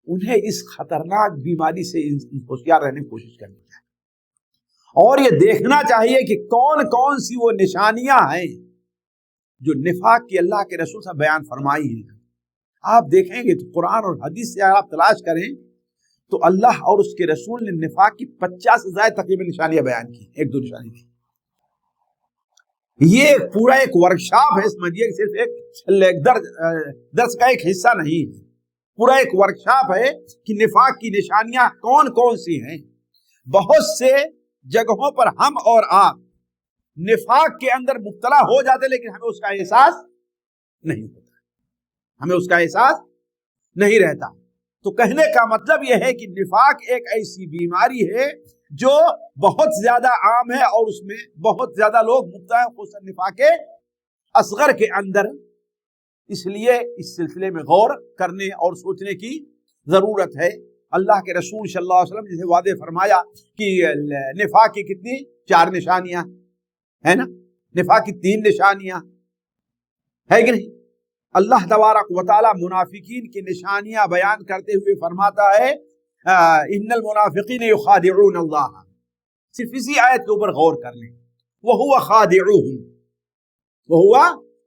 انہیں اس خطرناک بیماری سے ہوشیار رہنے کی کوشش کرنی چاہیے، اور یہ دیکھنا چاہیے کہ کون کون سی وہ نشانیاں ہیں جو نفاق کی اللہ کے رسول سے بیان فرمائی ہیں۔ آپ دیکھیں گے تو قرآن اور حدیث سے آپ تلاش کریں تو اللہ اور اس کے رسول نے نفاق کی 50 سے زائد تقریباً نشانیاں بیان کی، ایک دو نشانی نہیں۔ یہ پورا ایک ورکشاپ ہے، سمجھیے صرف ایک درس کا ایک حصہ نہیں ہے، پورا ایک ورکشاپ ہے کہ نفاق کی نشانیاں کون کون سی ہیں۔ بہت سے جگہوں پر ہم اور آپ نفاق کے اندر مبتلا ہو جاتے لیکن ہمیں اس کا احساس نہیں ہوتا، ہمیں اس کا احساس نہیں رہتا۔ تو کہنے کا مطلب یہ ہے کہ نفاق ایک ایسی بیماری ہے جو بہت زیادہ عام ہے اور اس میں بہت زیادہ لوگ مبتلا ہیں، خصوصاً نفاق اصغر کے اندر۔ اس لیے اس سلسلے میں غور کرنے اور سوچنے کی ضرورت ہے۔ اللہ کے رسول صلی اللہ علیہ وسلم جسے واضح فرمایا کہ نفاق کی کتنی 4 نشانیاں ہے نا، نفاق کی 3 نشانیاں ہے کہ نہیں۔ اللہ تبارک و تعالی منافقین کی نشانیاں بیان کرتے ہوئے فرماتا ہے ان المنافقین یخادعون اللہ۔ صرف اسی آیت کے اوپر غور کر لیں، وہو خادعوہم، وہو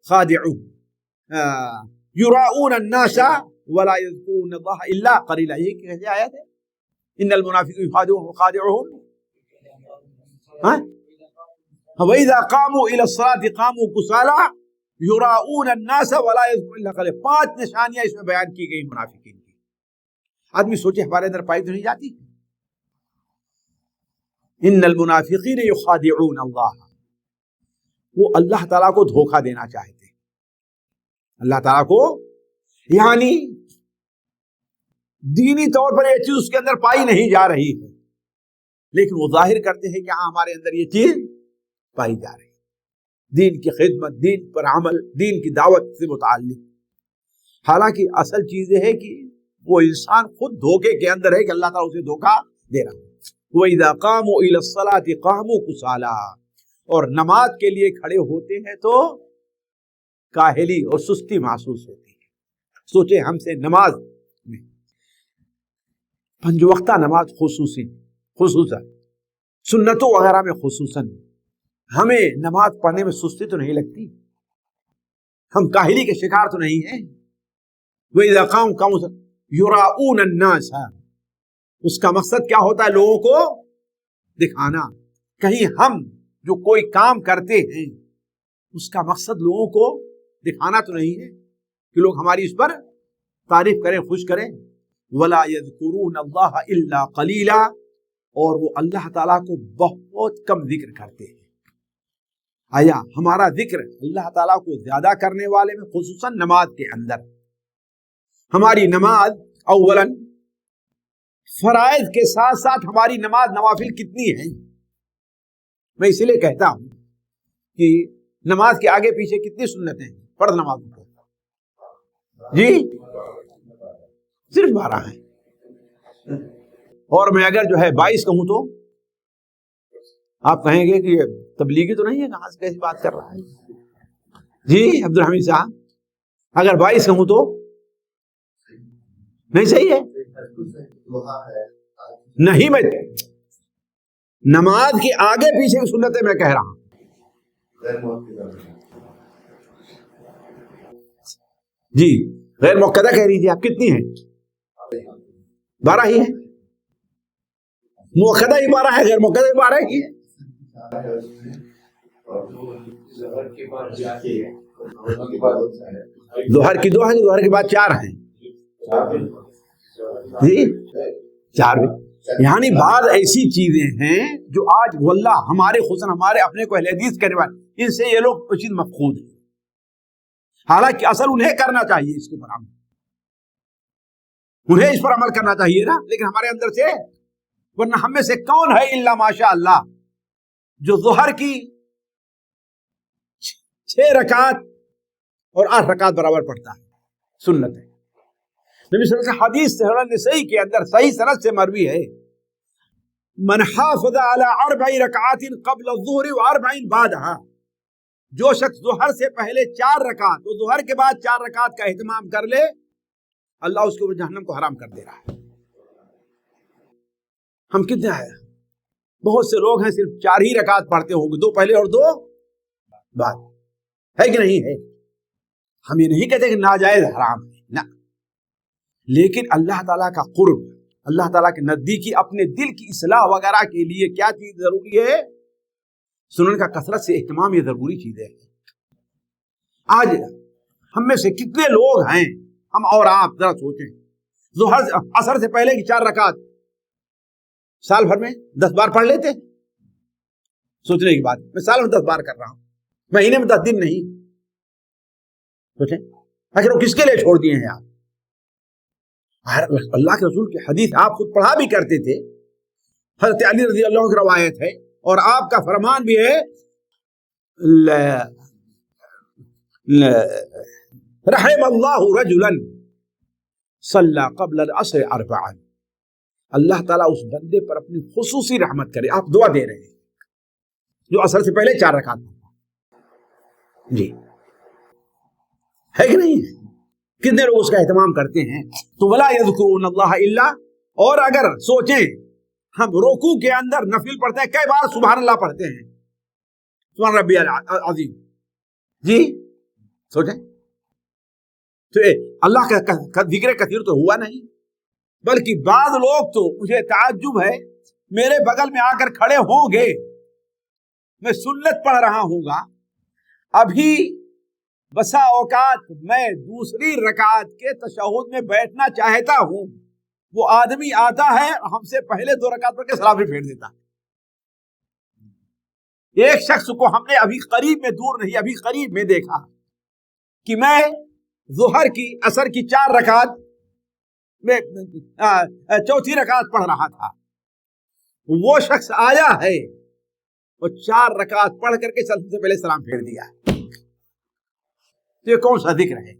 خادعوہم یراؤون الناس ولا یذکرون اللہ الا قلیلا۔ یہ کیسے آیت ہے؟ ان المنافقین یخادعوہم وَإِذَا قَامُوا إِلَى الصَّلَاةِ قَامُوا كُسَالَىٰ يُرَاؤُونَ النَّاسَ وَلَا يَذْكُرُونَ اللَّهَ قَلِيلًا۔ 5 نشانیاں اس میں بیان کی گئی منافقین کی۔ آدمی سوچے ہمارے اندر پائی تو نہیں جاتی؟ ان المنافقین یخادعون اللہ، وہ اللہ تعالیٰ کو دھوکہ دینا چاہتے ہیں، اللہ تعالیٰ کو، یعنی دینی طور پر یہ چیز اس کے اندر پائی نہیں جا رہی ہے لیکن وہ ظاہر کرتے ہیں کہ ہاں ہمارے اندر یہ چیز پائی جا رہی ہے، دین کی خدمت، دین پر عمل، دین کی دعوت سے متعلق۔ حالانکہ اصل چیز یہ ہے کہ وہ انسان خود دھوکے کے اندر ہے کہ اللہ تعالیٰ اسے دھوکہ دے رہا ہے۔ وَإِذَا قَامُوا إِلَى الصَّلَاةِ قَامُوا كُسَالَىٰ، اور نماز کے لیے کھڑے ہوتے ہیں تو کاہلی اور سستی محسوس ہوتی ہے۔ سوچے ہم سے نماز میں 5 وقتہ نماز خصوصاً سنتوں وغیرہ میں خصوصاً ہمیں نماز پڑھنے میں سستی تو نہیں لگتی؟ ہم کاہلی کے شکار تو نہیں ہیں؟ وَإِذَا قَامُوا يُرَاؤُونَ النَّاسَ، اس کا مقصد کیا ہوتا ہے؟ لوگوں کو دکھانا۔ کہیں ہم جو کوئی کام کرتے ہیں اس کا مقصد لوگوں کو دکھانا تو نہیں ہے کہ لوگ ہماری اس پر تعریف کریں، خوش کریں۔ وَلَا يَذْكُرُونَ اللَّهَ إِلَّا قَلِيلًا، اور وہ اللہ تعالیٰ کو بہت کم ذکر کرتے ہیں۔ آیا ہمارا ذکر اللہ تعالیٰ کو زیادہ کرنے والے میں خصوصاً نماز کے اندر؟ ہماری نماز اولاً فرائض کے ساتھ ساتھ ہماری نماز نوافل کتنی ہیں؟ میں اسی لیے کہتا ہوں کہ نماز کے آگے پیچھے کتنی سنتیں ہیں؟ فرض نماز جی صرف 12 ہیں، اور میں اگر جو ہے 22 کہوں تو آپ کہیں گے کہ یہ تبلیغی تو نہیں ہے، کہاں سے کیسی بات کر رہا ہے جی عبد الحمید صاحب؟ اگر 22 کہوں تو نہیں صحیح ہے؟ نہیں، میں نماز کے آگے پیچھے کی سنتیں میں کہہ رہا ہوں۔ جی غیر موقدہ کہہ رہی تھی آپ، کتنی ہیں؟ 12 ہی ہے۔ موقدہ ہی 12 ہے، غیر موقدہ ہی 12 ہی ہے۔ ظہر کی 2 ہیں، ظہر کے بعد 4 ہیں جی 4 بھی۔ یعنی بعض ایسی چیزیں ہیں جو آج واللہ ہمارے خصوصاً ہمارے اپنے کو اہل حدیث کرنے والے، ان سے یہ لوگ چیز مفقود ہے، حالانکہ اصل انہیں کرنا چاہیے اس کے برابر۔ انہیں اس پر عمل کرنا چاہیے نا، لیکن ہمارے اندر سے، ورنہ ہم میں سے کون ہے الا ماشاء اللہ جو ظہر کی 6 رکعت اور 8 رکعت برابر پڑھتا ہے؟ سنت ہے نبی صلی اللہ علیہ وسلم، حدیث نسائی کے اندر صحیح سند سے مروی ہے، من حافظ على 4 رکعات قبل الظہر و4 بعدها، جو شخص ظہر سے پہلے 4 رکعت اور ظہر کے بعد 4 رکعت کا اہتمام کر لے، اللہ اس کے اوپر جہنم کو حرام کر دے رہا ہے۔ ہم کتنے ہیں؟ بہت سے لوگ ہیں صرف 4 ہی رکعت پڑھتے ہوں گے، 2 پہلے اور 2 بعد، ہے کہ نہیں ہے؟ ہم یہ نہیں کہتے کہ ناجائز حرام ہے، نہ، لیکن اللہ تعالیٰ کا قرب، اللہ تعالیٰ کے نزدیکی، اپنے دل کی اصلاح وغیرہ کے لیے کیا چیز ضروری ہے؟ سنن کا کثرت سے اہتمام، یہ ضروری چیز ہے۔ آج ہم میں سے کتنے لوگ ہیں، ہم اور آپ ذرا سوچیں، ظہر عصر سے پہلے کی 4 رکعت سال بھر میں 10 بار پڑھ لیتے؟ سوچنے کی بات، میں سال میں 10 بار کر رہا ہوں، مہینے میں 10 دن نہیں۔ سوچیں آخر وہ کس کے لیے چھوڑ دیے ہیں آپ؟ اللہ کے رسول کی حدیث آپ خود پڑھا بھی کرتے تھے، حضرت علی رضی اللہ عنہ کی روایت ہے، اور آپ کا فرمان بھی ہے، رحم اللہ رجلا صلی قبل العصر 4، اللہ تعالیٰ اس بندے پر اپنی خصوصی رحمت کرے۔ آپ دعا دے رہے ہیں جو عصر سے پہلے 4 رکعت پڑھتا، جی ہے کہ نہیں؟ کتنے لوگ اس کا اہتمام کرتے ہیں؟ تو ولا یذکرون اللہ الا، اور اگر سوچیں ہم رکوع کے اندر نفل پڑھتے ہیں، کئی بار سبحان اللہ پڑھتے ہیں، سبحان ربی العظیم، جی سوچیں تو اللہ کا ذکر کثیر تو ہوا نہیں، بلکہ بعض لوگ تو، مجھے تعجب ہے، میرے بغل میں آ کر کھڑے ہوں گے، میں سنت پڑھ رہا ہوں گا، ابھی بسا اوقات میں دوسری رکعت کے تشہد میں بیٹھنا چاہتا ہوں، وہ آدمی آتا ہے ہم سے پہلے 2 رکعت پڑھ کے سلام بھی پھیر دیتا۔ ایک شخص کو ہم نے ابھی قریب میں، دور نہیں، ابھی قریب میں دیکھا کہ میں ظہر کی، عصر کی 4 رکعت میں 4تھی رکعت پڑھ رہا تھا، وہ شخص آیا ہے اور 4 رکعت پڑھ کر کے سب سے پہلے سلام پھیر دیا ہے۔ تو یہ کون سا ذکر ہے؟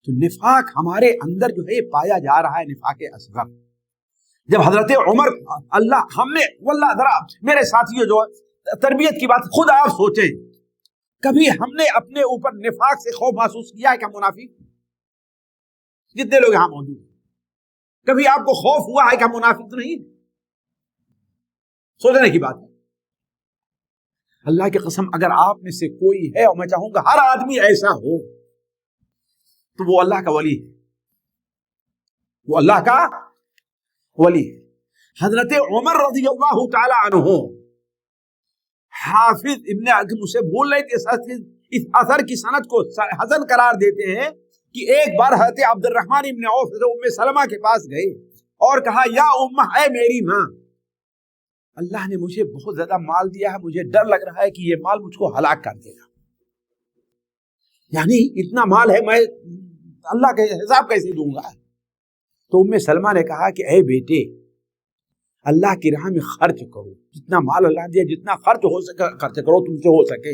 تو نفاق ہمارے اندر جو ہے پایا جا رہا ہے، نفاق اصغر۔ جب حضرت عمر، اللہ، ہم نے واللہ ذرا میرے ساتھیوں جو تربیت کی بات، خود آپ سوچیں، کبھی ہم نے اپنے اوپر نفاق سے خوف محسوس کیا ہے کیا؟ منافق جتنے لوگ یہاں موجود ہیں، کبھی آپ کو خوف ہوا ہے کہ منافق تو نہیں؟ سوچنے کی بات ہے۔ اللہ کی قسم، اگر آپ میں سے کوئی ہے، اور میں چاہوں گا ہر آدمی ایسا ہو، تو وہ اللہ کا ولی ہے، وہ اللہ کا ولی ہے۔ حضرت عمر رضی اللہ تعالی عنہ، حافظ ابن عقل اسے بول رہے تھے، اس اثر کی سند کو حسن قرار دیتے ہیں کہ ایک بار حضرت عبد الرحمن ابن عوف ام سلمہ کے پاس گئے اور کہا، یا امہ، اے میری ماں، اللہ نے مجھے بہت زیادہ مال دیا ہے، مجھے ڈر لگ رہا ہے کہ یہ مال مجھ کو ہلاک کر دے گا، یعنی اتنا مال ہے، میں اللہ کے حساب کیسے دوں گا؟ تو ام سلمہ نے کہا کہ اے بیٹے، اللہ کی راہ میں خرچ کرو، جتنا مال اللہ دیا، جتنا خرچ ہو سکے خرچ کرو، تم سے ہو سکے،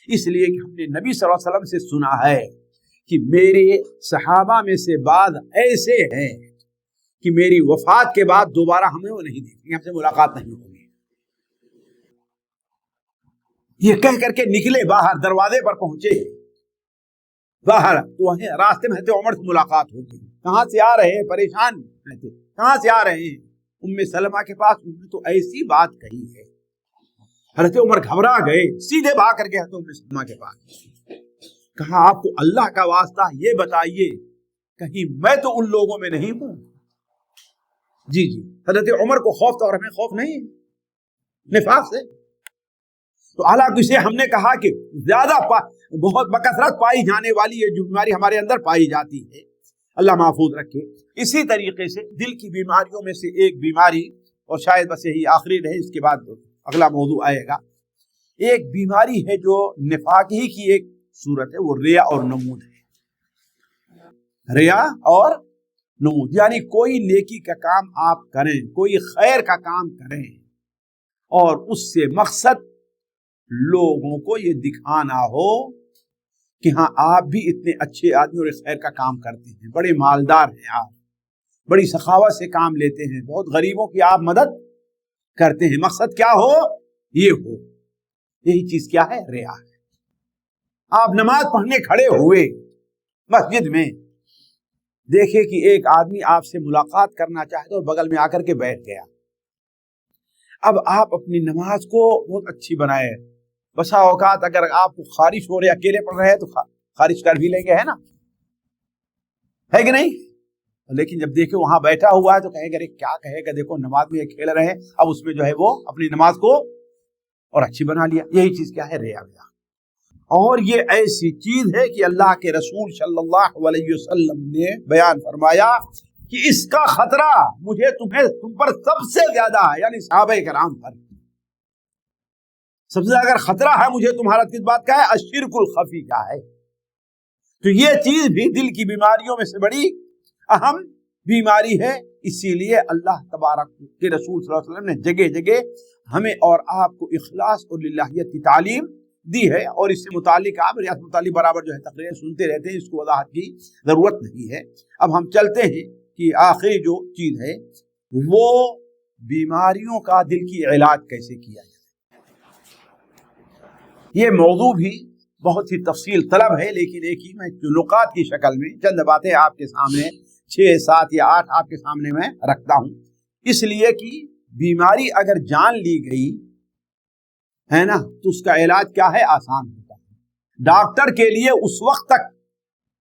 اس لیے کہ ہم نے نبی صلی اللہ علیہ وسلم سے سنا ہے کہ میرے صحابہ میں سے بعض ایسے ہیں کہ میری وفات کے بعد دوبارہ ہمیں وہ نہیں دیکھیں گے، ہم سے ملاقات نہیں ہوگی۔ یہ کہہ کر کے نکلے باہر، دروازے پر پہنچے، باہر تو وہیں راستے میں حضرت عمر سے ملاقات ہوگی، کہاں سے آ رہے ہیں؟ پریشان تھے، کہاں سے آ رہے ہیں؟ ام سلمہ کے پاس۔ انہوں نے تو ایسی بات کہی ہے، حضرت عمر گھبرا گئے، سیدھے بھاگ کر کے حضرت ام سلمہ کے پاس کہا، آپ کو اللہ کا واسطہ یہ بتائیے، کہیں میں تو ان لوگوں میں نہیں ہوں؟ جی جی، حضرت عمر کو خوف تو، اور ہمیں خوف نہیں نفاق سے۔ تو اعلیٰ کسے ہم نے کہا کہ زیادہ بہت بکثرت پائی جانے والی یہ جو بیماری ہمارے اندر پائی جاتی ہے، اللہ محفوظ رکھے۔ اسی طریقے سے دل کی بیماریوں میں سے ایک بیماری، اور شاید بس یہی آخری رہے، اس کے بعد اگلا موضوع آئے گا، ایک بیماری ہے جو نفاق ہی کی ایک صورت ہے، وہ ریا اور نمود ہے۔ ریا اور نمود، یعنی کوئی نیکی کا کام آپ کریں، کوئی خیر کا کام کریں اور اس سے مقصد لوگوں کو یہ دکھانا ہو کہ ہاں آپ بھی اتنے اچھے آدمی اور خیر کا کام کرتے ہیں، بڑے مالدار ہیں آپ، بڑی سخاوت سے کام لیتے ہیں، بہت غریبوں کی آپ مدد کرتے ہیں، مقصد کیا ہو؟ یہ ہو، یہی چیز کیا ہے؟ ریا ہے۔ آپ نماز پڑھنے کھڑے ہوئے مسجد میں، دیکھے کہ ایک آدمی آپ سے ملاقات کرنا چاہتا اور بغل میں آ کر کے بیٹھ گیا، اب آپ اپنی نماز کو بہت اچھی بنائے، بسا اوقات اگر آپ کو خارش ہو رہے اکیلے پڑھ رہے ہیں تو خارش کر بھی لیں گے، ہے نا، ہے کہ نہیں؟ لیکن جب دیکھے وہاں بیٹھا ہوا ہے تو کہے گا ارے کیا کہے گا، دیکھو نماز میں کھیل رہے ہیں، اب اس میں جو ہے وہ اپنی نماز کو اور اچھی بنا لیا۔ یہی چیز کیا ہے؟ ریا۔ اور یہ ایسی چیز ہے کہ اللہ کے رسول صلی اللہ علیہ وسلم نے بیان فرمایا کہ اس کا خطرہ مجھے تم پر سب سے زیادہ ہے، یعنی صحابہ کرام پر سب سے زیادہ اگر خطرہ ہے مجھے تمہارا کس بات کا ہے؟ الشرک الخفی کا ہے۔ تو یہ چیز بھی دل کی بیماریوں میں سے بڑی اہم بیماری ہے، اسی لیے اللہ تبارک کے رسول صلی اللہ علیہ وسلم نے جگہ جگہ ہمیں اور آپ کو اخلاص اور للہیت کی تعلیم دی ہے، اور اس سے متعلق آپ ریاست متعلق برابر جو ہے تقریر سنتے رہتے ہیں، اس کو وضاحت کی ضرورت نہیں ہے۔ اب ہم چلتے ہیں کہ آخری جو چیز ہے وہ بیماریوں کا دل کی علاج کیسے کیا جائے۔ یہ موضوع بھی بہت ہی تفصیل طلب ہے، لیکن ایک ہی میں نکات کی شکل میں چند باتیں آپ کے سامنے 6 7 یا 8 آپ کے سامنے میں رکھتا ہوں، اس لیے کہ بیماری اگر جان لی گئی ہے نا تو اس کا علاج کیا ہے؟ آسان ہوتا ہے۔ ڈاکٹر کے لیے اس وقت تک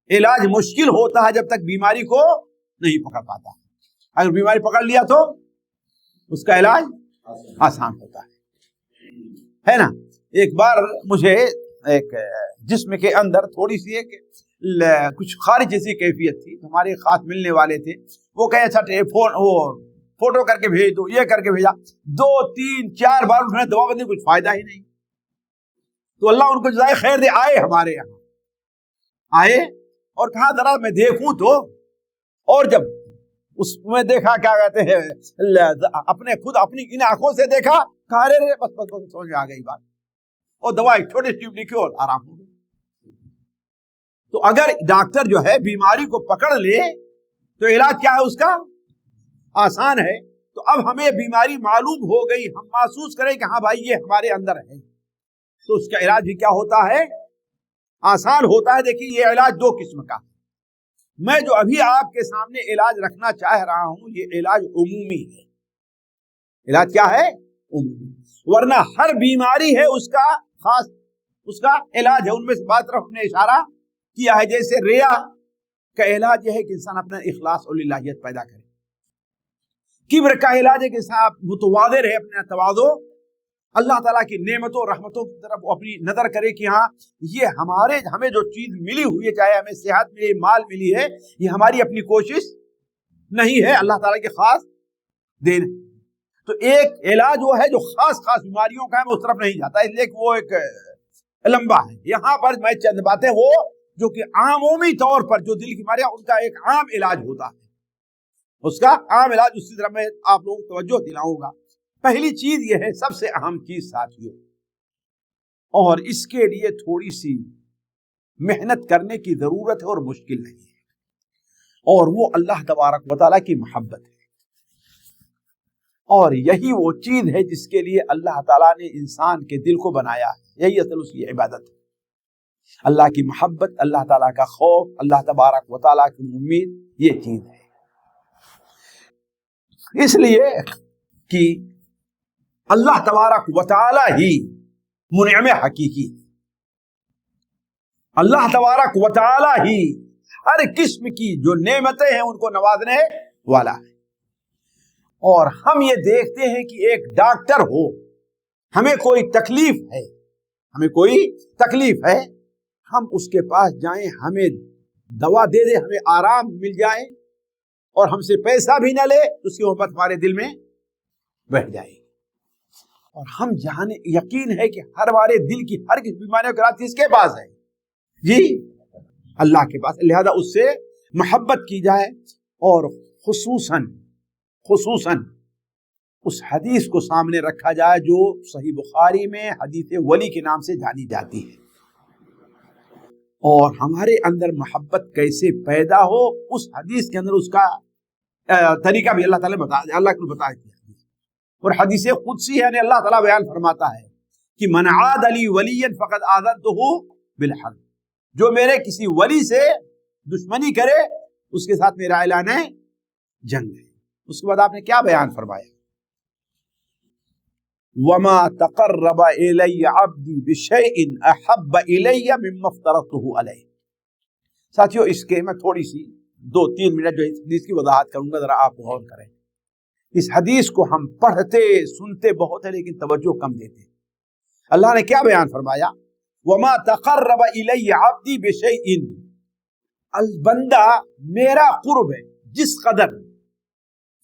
علاج مشکل ہوتا ہے جب تک بیماری کو نہیں پکڑ پاتا، اگر بیماری پکڑ لیا تو اس کا علاج آسان ہوتا ہے نا۔ ایک بار مجھے ایک جسم کے اندر تھوڑی سی ایک کچھ خارج جیسی کیفیت تھی، ہمارے خاص ملنے والے تھے، وہ کہے اچھا فوٹو کر کے بھیج دو، یہ کر کے بھیجا، 2 3 4 بار انہوں نے دوا بندی، کچھ فائدہ ہی نہیں۔ تو اللہ ان کو جزائے خیر دے، آئے ہمارے یہاں، آئے اور کہا ذرا میں دیکھوں تو، اور جب اس میں دیکھا کیا کہتے ہیں اپنے خود اپنی ان آنکھوں سے دیکھا، کہا رے بس سمجھ آ گئی بات، اور دوا ایک چھوٹی ٹیوب لکھی اور آرام ہو گیا۔ تو اگر ڈاکٹر جو ہے بیماری کو پکڑ لے تو علاج کیا ہے اس کا؟ آسان ہے۔ تو اب ہمیں بیماری معلوم ہو گئی، ہم محسوس کریں کہ ہاں بھائی یہ ہمارے اندر ہے، تو اس کا علاج بھی کیا ہوتا ہے؟ آسان ہوتا ہے۔ دیکھیے یہ علاج 2 قسم کا، میں جو ابھی آپ کے سامنے علاج رکھنا چاہ رہا ہوں یہ علاج عمومی ہے۔ علاج کیا ہے؟ عمومی، ورنہ ہر بیماری ہے اس کا خاص اس کا علاج ہے۔ ان میں سے بات طرف نے اشارہ کیا ہے، جیسے ریا کا علاج یہ ہے کہ انسان اپنا اخلاص اور للہیت پیدا کرے، کبر کا علاج ہے کہ انسان متواضع رہے، اپنا تواضع، اللہ تعالیٰ کی نعمتوں رحمتوں کی طرف اپنی نظر کرے کہ ہاں یہ ہمیں جو چیز ملی ہوئی ہے، چاہے ہمیں صحت ملی، مال ملی ہے، یہ ہماری اپنی کوشش نہیں ہے، اللہ تعالیٰ کے خاص دین۔ تو ایک علاج وہ ہے جو خاص بیماریوں کا ہے، میں اس طرف نہیں جاتا اس لیے کہ وہ ایک لمبا ہے۔ یہاں پر میں چند باتیں وہ جو کہ عمومی طور پر جو دل کی بیماریاں ان کا ایک عام علاج ہوتا ہے، اس کا عام علاج اسی طرح میں آپ لوگوں کو توجہ دلاؤں گا۔ پہلی چیز یہ ہے، سب سے اہم چیز ساتھیوں، اور اس کے لیے تھوڑی سی محنت کرنے کی ضرورت ہے اور مشکل نہیں ہے، اور وہ اللہ تبارک و تعالیٰ کی محبت ہے، اور یہی وہ چیز ہے جس کے لیے اللہ تعالیٰ نے انسان کے دل کو بنایا ہے، یہی اصل اس کی عبادت ہے۔ اللہ کی محبت، اللہ تعالیٰ کا خوف، اللہ تبارک و تعالیٰ کی امید، یہ چیز ہے۔ اس لیے کہ اللہ تبارک و تعالیٰ ہی منعم حقیقی، اللہ تبارک و تعالیٰ ہی ہر قسم کی جو نعمتیں ہیں ان کو نوازنے والا ہے۔ اور ہم یہ دیکھتے ہیں کہ ایک ڈاکٹر ہو، ہمیں کوئی تکلیف ہے، ہم اس کے پاس جائیں، ہمیں دوا دے دے، ہمیں آرام مل جائے اور ہم سے پیسہ بھی نہ لے، اس کی محبت ہمارے دل میں بیٹھ جائے، اور ہم یقین ہے کہ ہمارے دل کی ہر کسی بیماریوں کا علاج کس کے پاس ہے؟ جی اللہ کے پاس، لہذا اس سے محبت کی جائے اور خصوصاً اس حدیث کو سامنے رکھا جائے جو صحیح بخاری میں حدیث ولی کے نام سے جانی جاتی ہے، اور ہمارے اندر محبت کیسے پیدا ہو اس حدیث کے اندر اس کا طریقہ بھی اللہ تعالیٰ اللہ کو بتا دیا۔ اور حدیث قدسی ہے، یعنی اللہ تعالیٰ بیان فرماتا ہے کہ من عاد لی ولیا فقد آذنتہ بالحرب، جو میرے کسی ولی سے دشمنی کرے اس کے ساتھ میرا اعلان ہے جنگ ہے۔ اس کے بعد آپ نے کیا بیان فرمایا؟ وما تقرب الی عبدی بشیء احب الی مما افترضته علیہ۔ ساتھیو اس کے میں تھوڑی سی 2-3 منٹ جو اس حدیث کی وضاحت کروں گا، ذرا آپ غور کریں۔ اس حدیث کو ہم پڑھتے سنتے بہت ہے لیکن توجہ کم دیتے۔ اللہ نے کیا بیان فرمایا؟ وما تقرب الی عبدی بشیء، البندہ میرا قرب ہے جس قدر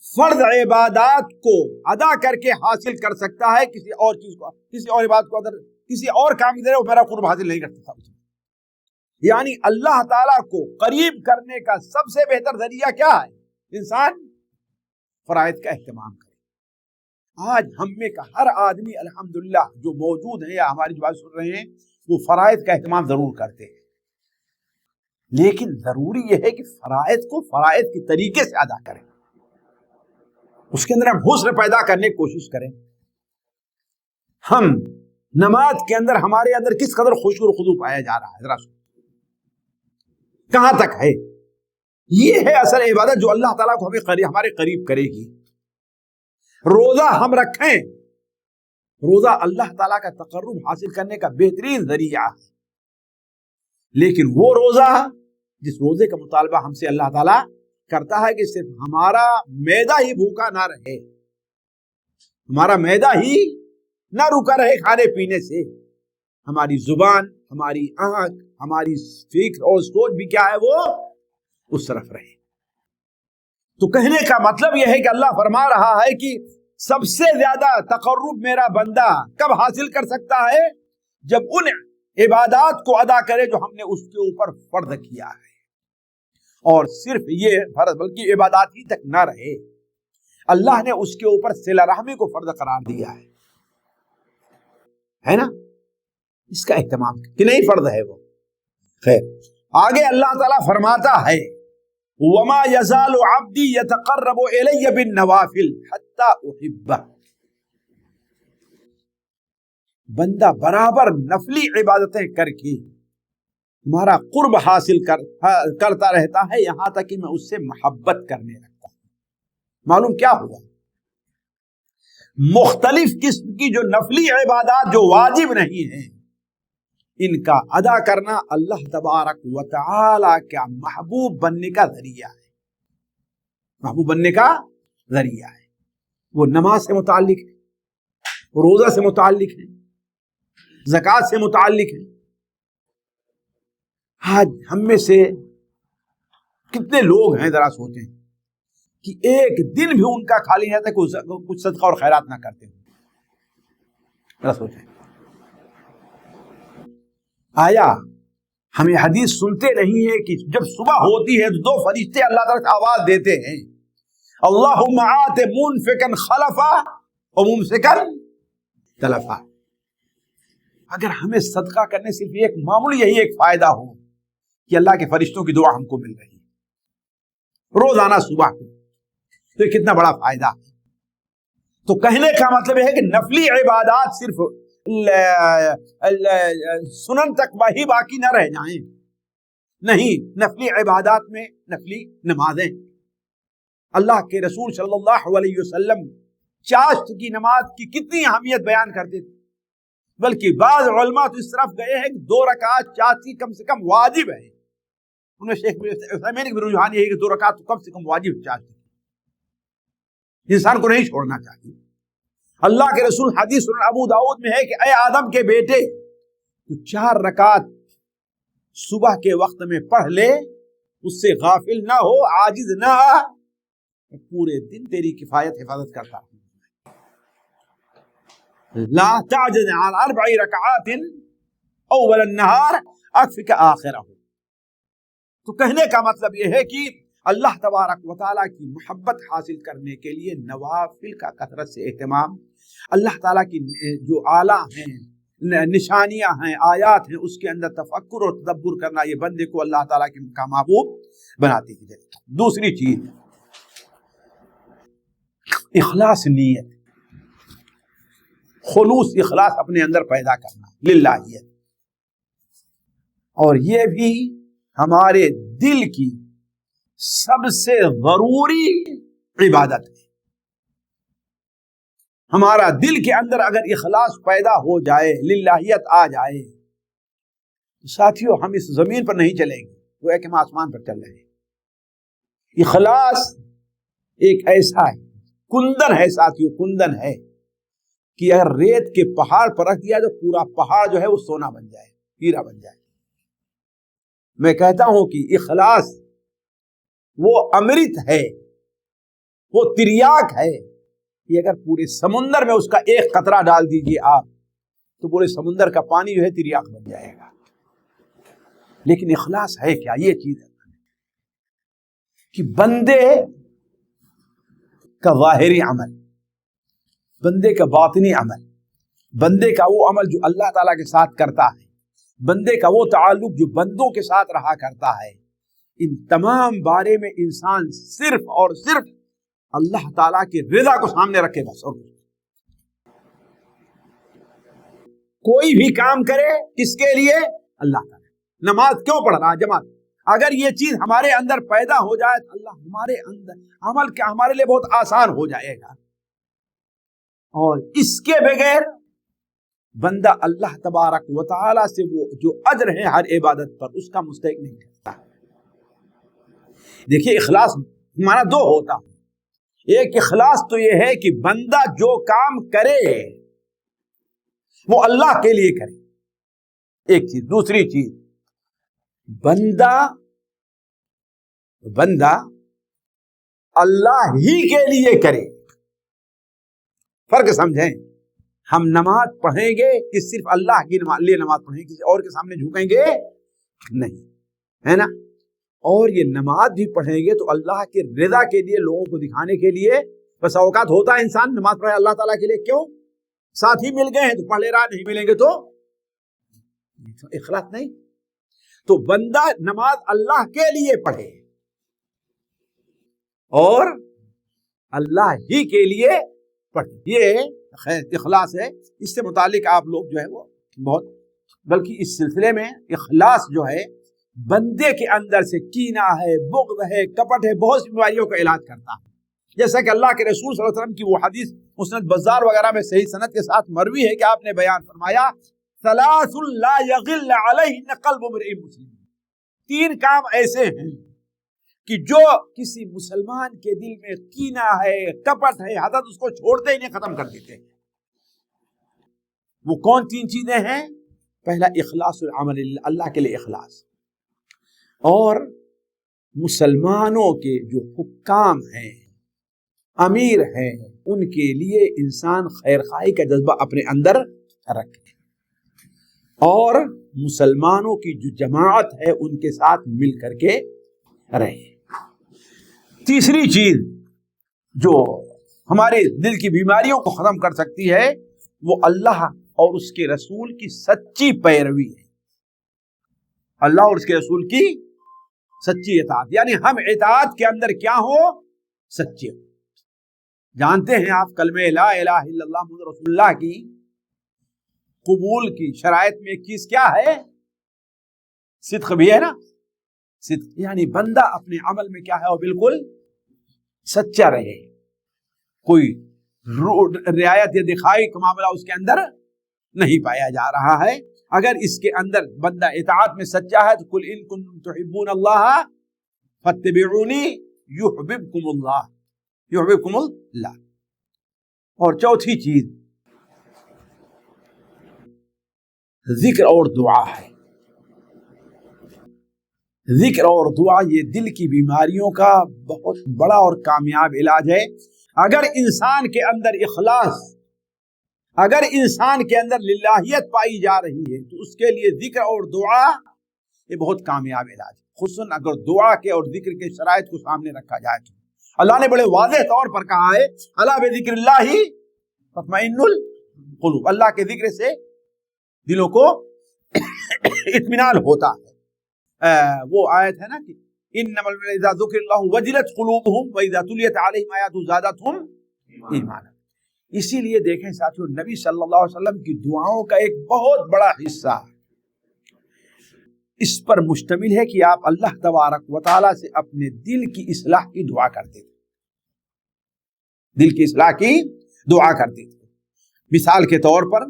فرض عبادات کو ادا کر کے حاصل کر سکتا ہے، کسی اور چیز کو، کسی اور عبادت کو اگر کسی اور کام کی طرح وہ میرا قرب حاصل نہیں کر سکتا۔ یعنی اللہ تعالیٰ کو قریب کرنے کا سب سے بہتر ذریعہ کیا ہے؟ انسان فرائض کا اہتمام کرے۔ آج ہم میں کا ہر آدمی الحمدللہ جو موجود ہیں یا ہماری جو بات سن رہے ہیں وہ فرائض کا اہتمام ضرور کرتے ہیں، لیکن ضروری یہ ہے کہ فرائض کو فرائض کے طریقے سے ادا کریں، اس کے اندر ہم حسن پیدا کرنے کی کوشش کریں۔ ہم نماز کے اندر ہمارے اندر کس قدر خشوع و خضوع پایا جا رہا ہے، ذرا کہاں تک ہے؟ یہ ہے اصل عبادت جو اللہ تعالیٰ کو ہمیں ہمارے قریب کرے گی۔ روزہ ہم رکھیں، روزہ اللہ تعالیٰ کا تقرب حاصل کرنے کا بہترین ذریعہ ہے، لیکن وہ روزہ جس روزے کا مطالبہ ہم سے اللہ تعالیٰ کرتا ہے کہ صرف ہمارا معدہ ہی بھوکا نہ رہے، ہمارا معدہ ہی نہ رکا رہے کھانے پینے سے، ہماری زبان، ہماری آنکھ، ہماری فکر اور سوچ بھی کیا ہے، وہ اس طرف رہے۔ تو کہنے کا مطلب یہ ہے کہ اللہ فرما رہا ہے کہ سب سے زیادہ تقرب میرا بندہ کب حاصل کر سکتا ہے؟ جب ان عبادات کو ادا کرے جو ہم نے اس کے اوپر فرض کیا ہے، اور صرف یہ فرض بلکہ عبادات ہی تک نہ رہے، اللہ نے اس کے اوپر صلہ رحمی کو فرض قرار دیا ہے نا، اس کا اہتمام کہ نہیں فرض ہے وہ۔ خیر، آگے اللہ تعالیٰ فرماتا ہے وما يزال عبدي يتقرب الي بالنوافل حتى احبه، بندہ برابر نفلی عبادتیں کر کے ہمارا قرب حاصل کرتا رہتا ہے یہاں تک کہ میں اس سے محبت کرنے لگتا ہوں۔ معلوم کیا ہوا؟ مختلف قسم کی جو نفلی عبادات جو واجب نہیں ہیں ان کا ادا کرنا اللہ تبارک و تعالی کا محبوب بننے کا ذریعہ ہے، محبوب بننے کا ذریعہ ہے۔ وہ نماز سے متعلق ہے، روزہ سے متعلق ہے، زکوٰۃ سے متعلق ہے۔ آج ہم میں سے کتنے لوگ ہیں ذرا سوچیں کہ ایک دن بھی ان کا خالی نہیں رہتا کچھ صدقہ اور خیرات نہ کرتے ہیں، ذرا سوچیں۔ آیا ہمیں حدیث سنتے نہیں ہے کہ جب صبح ہوتی ہے تو 2 فرشتے اللہ تعالیٰ آواز دیتے ہیں اللہم آت منفقا خلفا وممسکا تلفا۔ اگر ہمیں صدقہ کرنے سے صرف ایک معمولی یہی ایک فائدہ ہو کہ اللہ کے فرشتوں کی دعا ہم کو مل رہی ہے روزانہ صبح کو، تو یہ کتنا بڑا فائدہ ہے۔ تو کہنے کا مطلب یہ ہے کہ نفلی عبادات صرف سنن تک وہی باقی نہ رہ جائیں، نہیں، نفلی عبادات میں نفلی نمازیں، اللہ کے رسول صلی اللہ علیہ وسلم چاشت کی نماز کی کتنی اہمیت بیان کرتے تھے، بلکہ بعض علماء تو اس طرف گئے ہیں کہ 2 رکعت چاشت کی کم سے کم واجب ہے۔ ان میں شیخ عثیمین کی رجحان یہ ہے کہ 2 رکعت کم سے کم واجب چاشت انسان کو نہیں چھوڑنا چاہیے۔ اللہ کے رسول حدیث سنن ابو داؤد میں ہے کہ اے آدم کے بیٹے تو 4 رکعت صبح کے وقت میں پڑھ لے، اس سے غافل نہ ہو، عاجز نہ، پورے دن تیری کفایت حفاظت کرتا ہوں۔ لا تعجز عن 4 رکعات اول النہار اکفک آخرہ۔ تو کہنے کا مطلب یہ ہے کہ اللہ تبارک و تعالیٰ کی محبت حاصل کرنے کے لیے نوافل کا کثرت سے اہتمام، اللہ تعالیٰ کی جو اعلیٰ ہیں، نشانیاں ہیں، آیات ہیں، اس کے اندر تفکر اور تدبر کرنا، یہ بندے کو اللہ تعالیٰ کے کا محبوب بناتی ہے۔ دوسری چیز اخلاص، نیت، خلوص اخلاص اپنے اندر پیدا کرنا، للہیت، اور یہ بھی ہمارے دل کی سب سے ضروری عبادت ہے۔ ہمارا دل کے اندر اگر اخلاص پیدا ہو جائے، للہیت آ جائے، ساتھیوں ہم اس زمین پر نہیں چلیں گے، وہ ہے کہ ہم آسمان پر چل رہے ہیں۔ اخلاص ایک ایسا ہے، کندن ہے ساتھیوں، کندن ہے کہ اگر ریت کے پہاڑ پر رکھ دیا تو پورا پہاڑ جو ہے وہ سونا بن جائے، ہیرا بن جائے۔ میں کہتا ہوں کہ اخلاص وہ امرت ہے، وہ تریاک ہے کہ اگر پورے سمندر میں اس کا ایک قطرہ ڈال دیجئے آپ تو پورے سمندر کا پانی جو ہے تریاک بن جائے گا۔ لیکن اخلاص ہے کیا؟ یہ چیز ہے کہ بندے کا ظاہری عمل، بندے کا باطنی عمل، بندے کا وہ عمل جو اللہ تعالیٰ کے ساتھ کرتا ہے، بندے کا وہ تعلق جو بندوں کے ساتھ رہا کرتا ہے، ان تمام بارے میں انسان صرف اور صرف اللہ تعالیٰ کی رضا کو سامنے رکھے بس، اور کوئی بھی کام کرے کس کے لیے؟ اللہ تعالیٰ۔ نماز کیوں پڑھ رہا جماعت؟ اگر یہ چیز ہمارے اندر پیدا ہو جائے تو اللہ ہمارے اندر عمل کیا ہمارے لیے بہت آسان ہو جائے گا، اور اس کے بغیر بندہ اللہ تبارک و تعالیٰ سے وہ جو اجر ہے ہر عبادت پر اس کا مستحق نہیں کرتا۔ دیکھیے اخلاص ہمارا دو ہوتا، ایک اخلاص تو یہ ہے کہ بندہ جو کام کرے وہ اللہ کے لیے کرے، ایک چیز۔ دوسری چیز بندہ اللہ ہی کے لیے کرے۔ فرق سمجھیں، ہم نماز پڑھیں گے کہ صرف اللہ کے لیے نماز پڑھیں گے، کسی اور کے سامنے جھکیں گے نہیں، ہے نا؟ اور یہ نماز بھی پڑھیں گے تو اللہ کے رضا کے لیے، لوگوں کو دکھانے کے لیے۔ بس اوقات ہوتا ہے انسان نماز پڑھے اللہ تعالیٰ کے لیے، کیوں؟ ساتھی مل گئے ہیں تو پڑھ لے رہا، نہیں ملیں گے تو اخلاص نہیں۔ تو بندہ نماز اللہ کے لیے پڑھے اور اللہ ہی کے لیے پڑھے، یہ اخلاص ہے۔ اس سے متعلق آپ لوگ جو ہے وہ بہت، بلکہ اس سلسلے میں اخلاص جو ہے بندے کے اندر سے کینہ ہے، بغض ہے، کپٹ ہے، بہت سی بیماریوں کا علاج کرتا ہے۔ جیسا کہ اللہ کے رسول صلی اللہ علیہ وسلم کی وہ حدیث مسند بزار وغیرہ میں صحیح سند کے ساتھ مروی ہے کہ آپ نے بیان فرمایا، ثلاث لا یغل علیہن قلب امرئ مسلم، تین کام ایسے ہیں کہ جو کسی مسلمان کے دل میں کینہ ہے، کپٹ ہے، حسد، اس کو چھوڑتے ہی نہیں، ختم کر دیتے ہیں۔ وہ کون تین چیزیں ہیں؟ پہلا اخلاص العمل، اللہ کے لیے اخلاص، اور مسلمانوں کے جو حکام ہیں، امیر ہیں، ان کے لیے انسان خیر خواہی کا جذبہ اپنے اندر رکھے، اور مسلمانوں کی جو جماعت ہے ان کے ساتھ مل کر کے رہے۔ تیسری چیز جو ہمارے دل کی بیماریوں کو ختم کر سکتی ہے وہ اللہ اور اس کے رسول کی سچی پیروی ہے، اللہ اور اس کے رسول کی سچی اطاعت، یعنی ہم اطاعت کے اندر کیا ہو؟ سچے ہو۔ جانتے ہیں آپ کلمہ لا الہ الا اللہ محمد رسول اللہ کی قبول کی شرائط میں ایک چیز کیا ہے؟ صدق بھی ہے نا؟ صدق یعنی بندہ اپنے عمل میں کیا ہے؟ وہ بالکل سچا رہے، کوئی رعایت یا دکھائی کا معاملہ اس کے اندر نہیں پایا جا رہا ہے۔ اگر اس کے اندر بندہ اطاعت میں سچا ہے تو قل ان کنتم تحبون اللہ فاتبعونی یحببکم اللہ، یحببکم اللہ۔ اور چوتھی چیز ذکر اور دعا ہے۔ ذکر اور دعا یہ دل کی بیماریوں کا بہت بڑا اور کامیاب علاج ہے۔ اگر انسان کے اندر اخلاص، اگر انسان کے اندر للہیت پائی جا رہی ہے تو اس کے لیے ذکر اور دعا یہ بہت کامیاب علاج ہے۔ خصوصاً اگر دعا کے اور ذکر کے شرائط کو سامنے رکھا جائے تو اللہ نے بڑے واضح طور پر کہا ہے الا بذکر اللہ تطمئن القلوب، اللہ کے ذکر سے دلوں کو اطمینان ہوتا ہے۔ وہ آیت ہے نا کہ انما اذا ذکر اللہ وجلت قلوبہم واذا تلیت علیہم آیاتہ زادتہم ایمانا۔ اسی لیے دیکھیں ساتھیو، نبی صلی اللہ علیہ وسلم کی دعاؤں کا ایک بہت بڑا حصہ اس پر مشتمل ہے کہ آپ اللہ تبارک و تعالیٰ سے اپنے دل کی اصلاح کی دعا کرتے تھے، دل کی اصلاح کی دعا کرتے تھے۔ مثال کے طور پر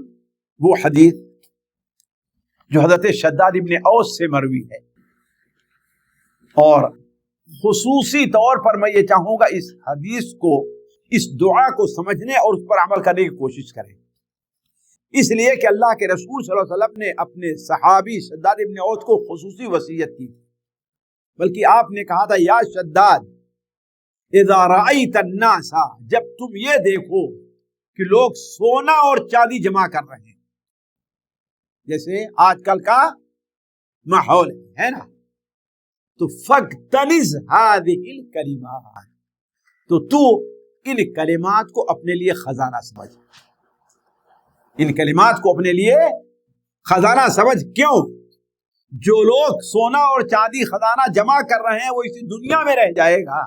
وہ حدیث جو حضرت شداد ابن اوس سے مروی ہے، اور خصوصی طور پر میں یہ چاہوں گا اس حدیث کو، اس دعا کو سمجھنے اور اس پر عمل کرنے کی کوشش کریں، اس لیے کہ اللہ کے رسول صلی اللہ علیہ وسلم نے اپنے صحابی شداد ابن اوس کو خصوصی وصیت کی، بلکہ آپ نے کہا تھا یا شداد اذا رأیت الناس، جب تم یہ دیکھو کہ لوگ سونا اور چاندی جمع کر رہے ہیں، جیسے آج کل کا ماحول ہے نا، تو فاغتنز هذه الکلمات، تو ان کلمات کو اپنے لیے خزانہ سمجھ، ان کلمات کو اپنے لیے خزانہ سمجھ۔ کیوں؟ جو لوگ سونا اور چاندی خزانہ جمع کر رہے ہیں وہ اسی دنیا میں رہ جائے گا،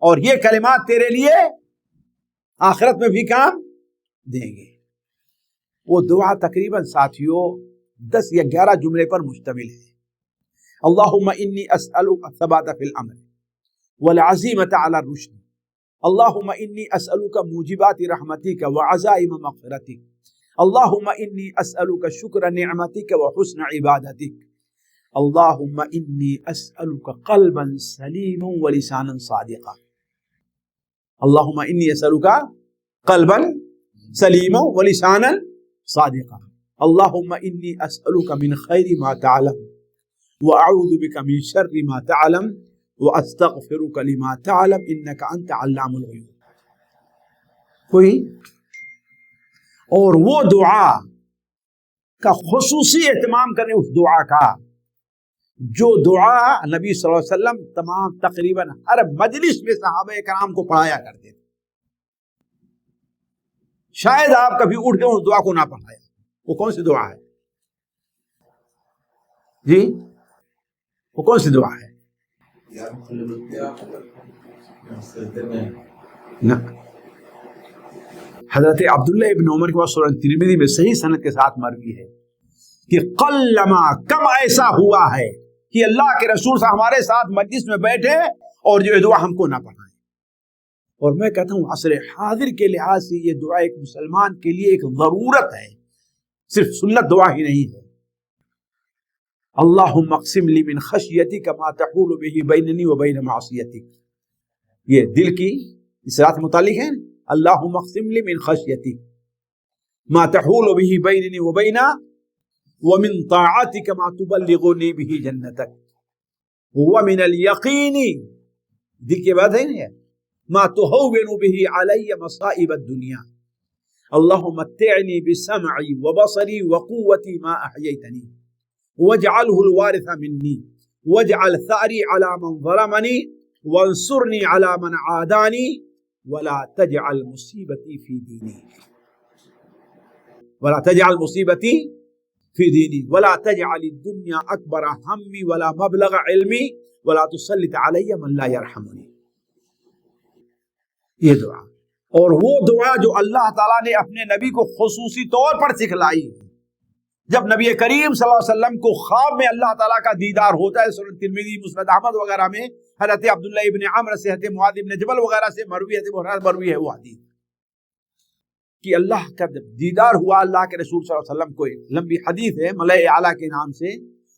اور یہ کلمات تیرے لیے آخرت میں بھی کام دیں گے۔ وہ دعا تقریباً ساتھیوں 10 یا 11 جملے پر مشتمل ہے۔ اللہم انی اسألک الثبات فی الامر والعزیمۃ علی الرشد، اللہم انی اسألک موجبات رحمتک وعزائم مغفرتک، اللہم انی اسألک شکر نعمتک وحسن عبادتک، اللہم انی اسألک قلبا سلیما ولسانا صادقا، اللہم انی اسألک قلبا سلیما ولسانا صادقا، اللہم انی اسألک من خیر ما تعلم واعوذ بک من شر ما تعلم واستغفرک لما تعلم انک انت علام الغیوب۔ کوئی اور وہ دعا کا خصوصی اہتمام کریں، اس دعا کا جو دعا نبی صلی اللہ علیہ وسلم تمام تقریباً ہر مجلس میں صحابہ کرام کو پڑھایا کرتے تھے۔ شاید آپ کبھی اٹھ کے اس دعا کو نہ پڑھایا۔ وہ کون سی دعا ہے جی؟ وہ کون سی دعا ہے؟ حضرت عبداللہ ابن عمر کے بعد سورہ ترمذی میں صحیح سند کے ساتھ مروی ہے کہ قلما، کم ایسا ہوا ہے کہ اللہ کے رسول صاحب ہمارے ساتھ مجلس میں بیٹھے اور جو دعا ہم کو نہ پڑھائیں۔ اور میں کہتا ہوں عصر حاضر کے لحاظ سے یہ دعا ایک مسلمان کے لیے ایک ضرورت ہے، صرف سنت دعا ہی نہیں ہے۔ اللہم اقسم لی من خشیتک ما تحول به بیننی و بین معصیتک، یہ دل کی اصلاح سے متعلق ہے۔ اللہم اقسم لی من خشیتک ما تحول به بیننی و بین ومن طاعتک ما تبلغنی به جنتک ومن الیقین، دل کے بعد ہے نا، ما تهون به علی مصائب الدنیا، اللہم متعنی بسمعی وبصری وقوتی ما احییتنی واجعله الوارث منی واجعل ثأری علی من ظلمنی وانصرنی علی من عادانی ولا تجعل مصیبتی فی دینی، ولا تجعل مصیبتی فی دینی ولا تجعل الدنیا اکبر ہمی ولا مبلغ علمی ولا تسلط علی من لا یرحمنی۔ یہ دعا، اور وہ دعا جو اللہ تعالیٰ نے اپنے نبی کو خصوصی طور پر سکھلائی ہے۔ جب نبی کریم صلی اللہ علیہ وسلم کو خواب میں اللہ تعالیٰ کا دیدار ہوتا ہے، سنن ترمذی، مسند احمد وغیرہ میں حضرت عبداللہ ابن عمر سے، حضرت معاذ ابن جبل وغیرہ سے مروی ہے وہ حدیث کہ اللہ کا دیدار ہوا اللہ کے رسول صلی اللہ علیہ وسلم کو۔ ایک لمبی حدیث ہے ملأ اعلیٰ کے نام سے،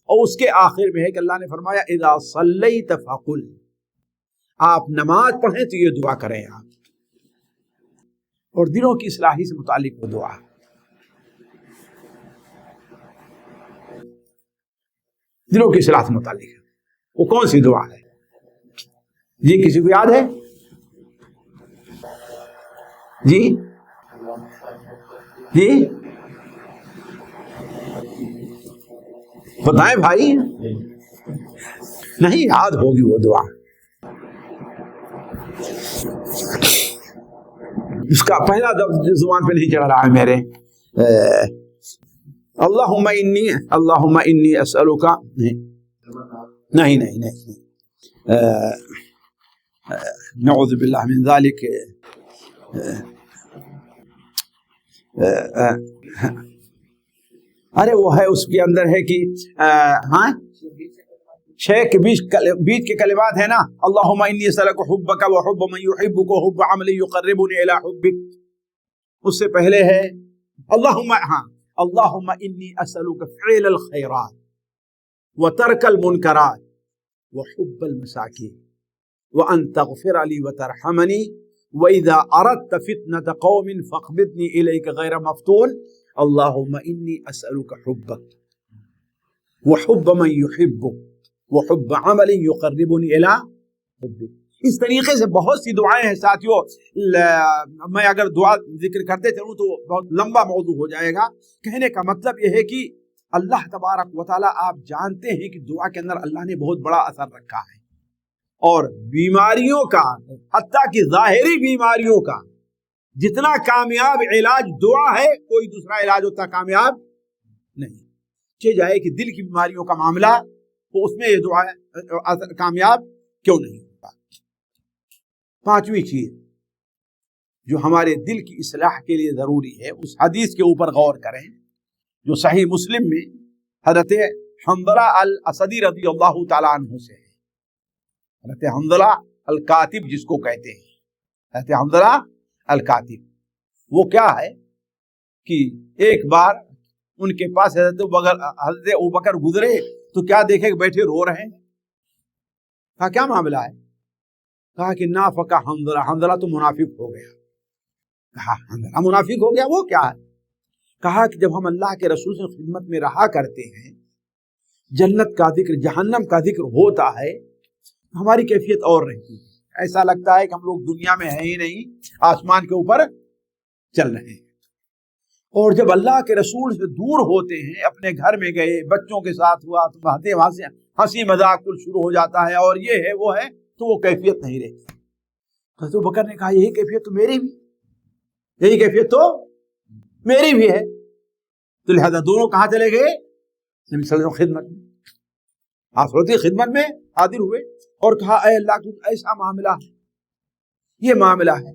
اور اس کے آخر میں ہے کہ اللہ نے فرمایا اذا صلیت فقل، آپ نماز پڑھیں تو یہ دعا کریں آپ، اور دلوں کی اصلاحی سے متعلق وہ دعا۔ دلوں کی اصلاح سے متعلق ہے وہ کون سی دعا ہے جی؟ کسی کو یاد ہے جی؟ جی بتائیں بھائی، نہیں یاد ہوگی وہ دعا. اس کا پہلا زبان پہ نہیں چڑھ رہا ہے میرے. اللہم انی اسألک. نہیں نعوذ باللہ من ذالک. ارے وہ ہے اس کے اندر ہے کہ ہاں چھ کے بیچ کے کلمات ہیں نا. اللہم انی اسألک حبک و حب من یحبک و حب عمل یقربنی الی حبک. اس سے پہلے ہے اللہم انی اسألک فعل الخیرات و ترک المنکرات و حب المساکین وان تغفر لی و ترحمنی وإذا أردت فتنة قوم فاقبضني إليك غير مفتون. اللهم إني أسألك حبك وحب من يحبك وحب عمل يقربني إلى حبك. اس طریقے سے بہت سی دعائیں ہیں ساتھیوں. میں اگر دعا ذکر کرتے چلوں تو بہت لمبا موضوع ہو جائے گا. کہنے کا مطلب یہ ہے کہ اللہ تبارک و تعالیٰ آپ جانتے ہیں کہ دعا کے اندر اللہ نے بہت بڑا اثر رکھا ہے. اور بیماریوں کا حتیٰ کہ ظاہری بیماریوں کا جتنا کامیاب علاج دعا ہے کوئی دوسرا علاج اتنا کامیاب نہیں. چاہے جائے کہ دل کی بیماریوں کا معاملہ تو اس میں یہ دعا کامیاب کیوں نہیں ہوتا. پانچویں چیز جو ہمارے دل کی اصلاح کے لیے ضروری ہے اس حدیث کے اوپر غور کریں جو صحیح مسلم میں حضرت حنظلہ الاسدی رضی اللہ تعالیٰ عنہ سے ہے. حضرت حنظلہ الکاتب جس کو کہتے ہیں, حضرت حنظلہ الکاتب, وہ کیا ہے کہ ایک بار ان کے پاس حضرت ابوبکر گزرے تو کیا دیکھے کہ بیٹھے رو رہے ہیں. کہا کیا معاملہ ہے؟ کہا کہ نافق حنظلہ, حنظلہ تو منافق ہو گیا. کہا حنظلہ منافق ہو گیا, وہ کیا ہے؟ کہا کہ جب ہم اللہ کے رسول سے خدمت میں رہا کرتے ہیں جنت کا ذکر جہنم کا ذکر ہوتا ہے ہماری کیفیت اور رہتی ہے. ایسا لگتا ہے کہ ہم لوگ دنیا میں ہیں ہی نہیں, آسمان کے اوپر چل رہے ہیں. اور جب اللہ کے رسول سے دور ہوتے ہیں, اپنے گھر میں گئے, بچوں کے ساتھ ہوا تو وہاں سے ہنسی مذاق کل شروع ہو جاتا ہے اور یہ ہے وہ ہے, تو وہ کیفیت نہیں رہتی. حضرت ابوبکر نے کہا یہی کیفیت تو میری بھی, یہی کیفیت تو میری بھی ہے. تو لہذا دونوں کہاں چلے گئے؟ نبی صلی اللہ علیہ وسلم خدمت میں, آخرتی خدمت میں حاضر ہوئے اور کہا اے اللہ تو ایسا معاملہ ہے, یہ معاملہ ہے.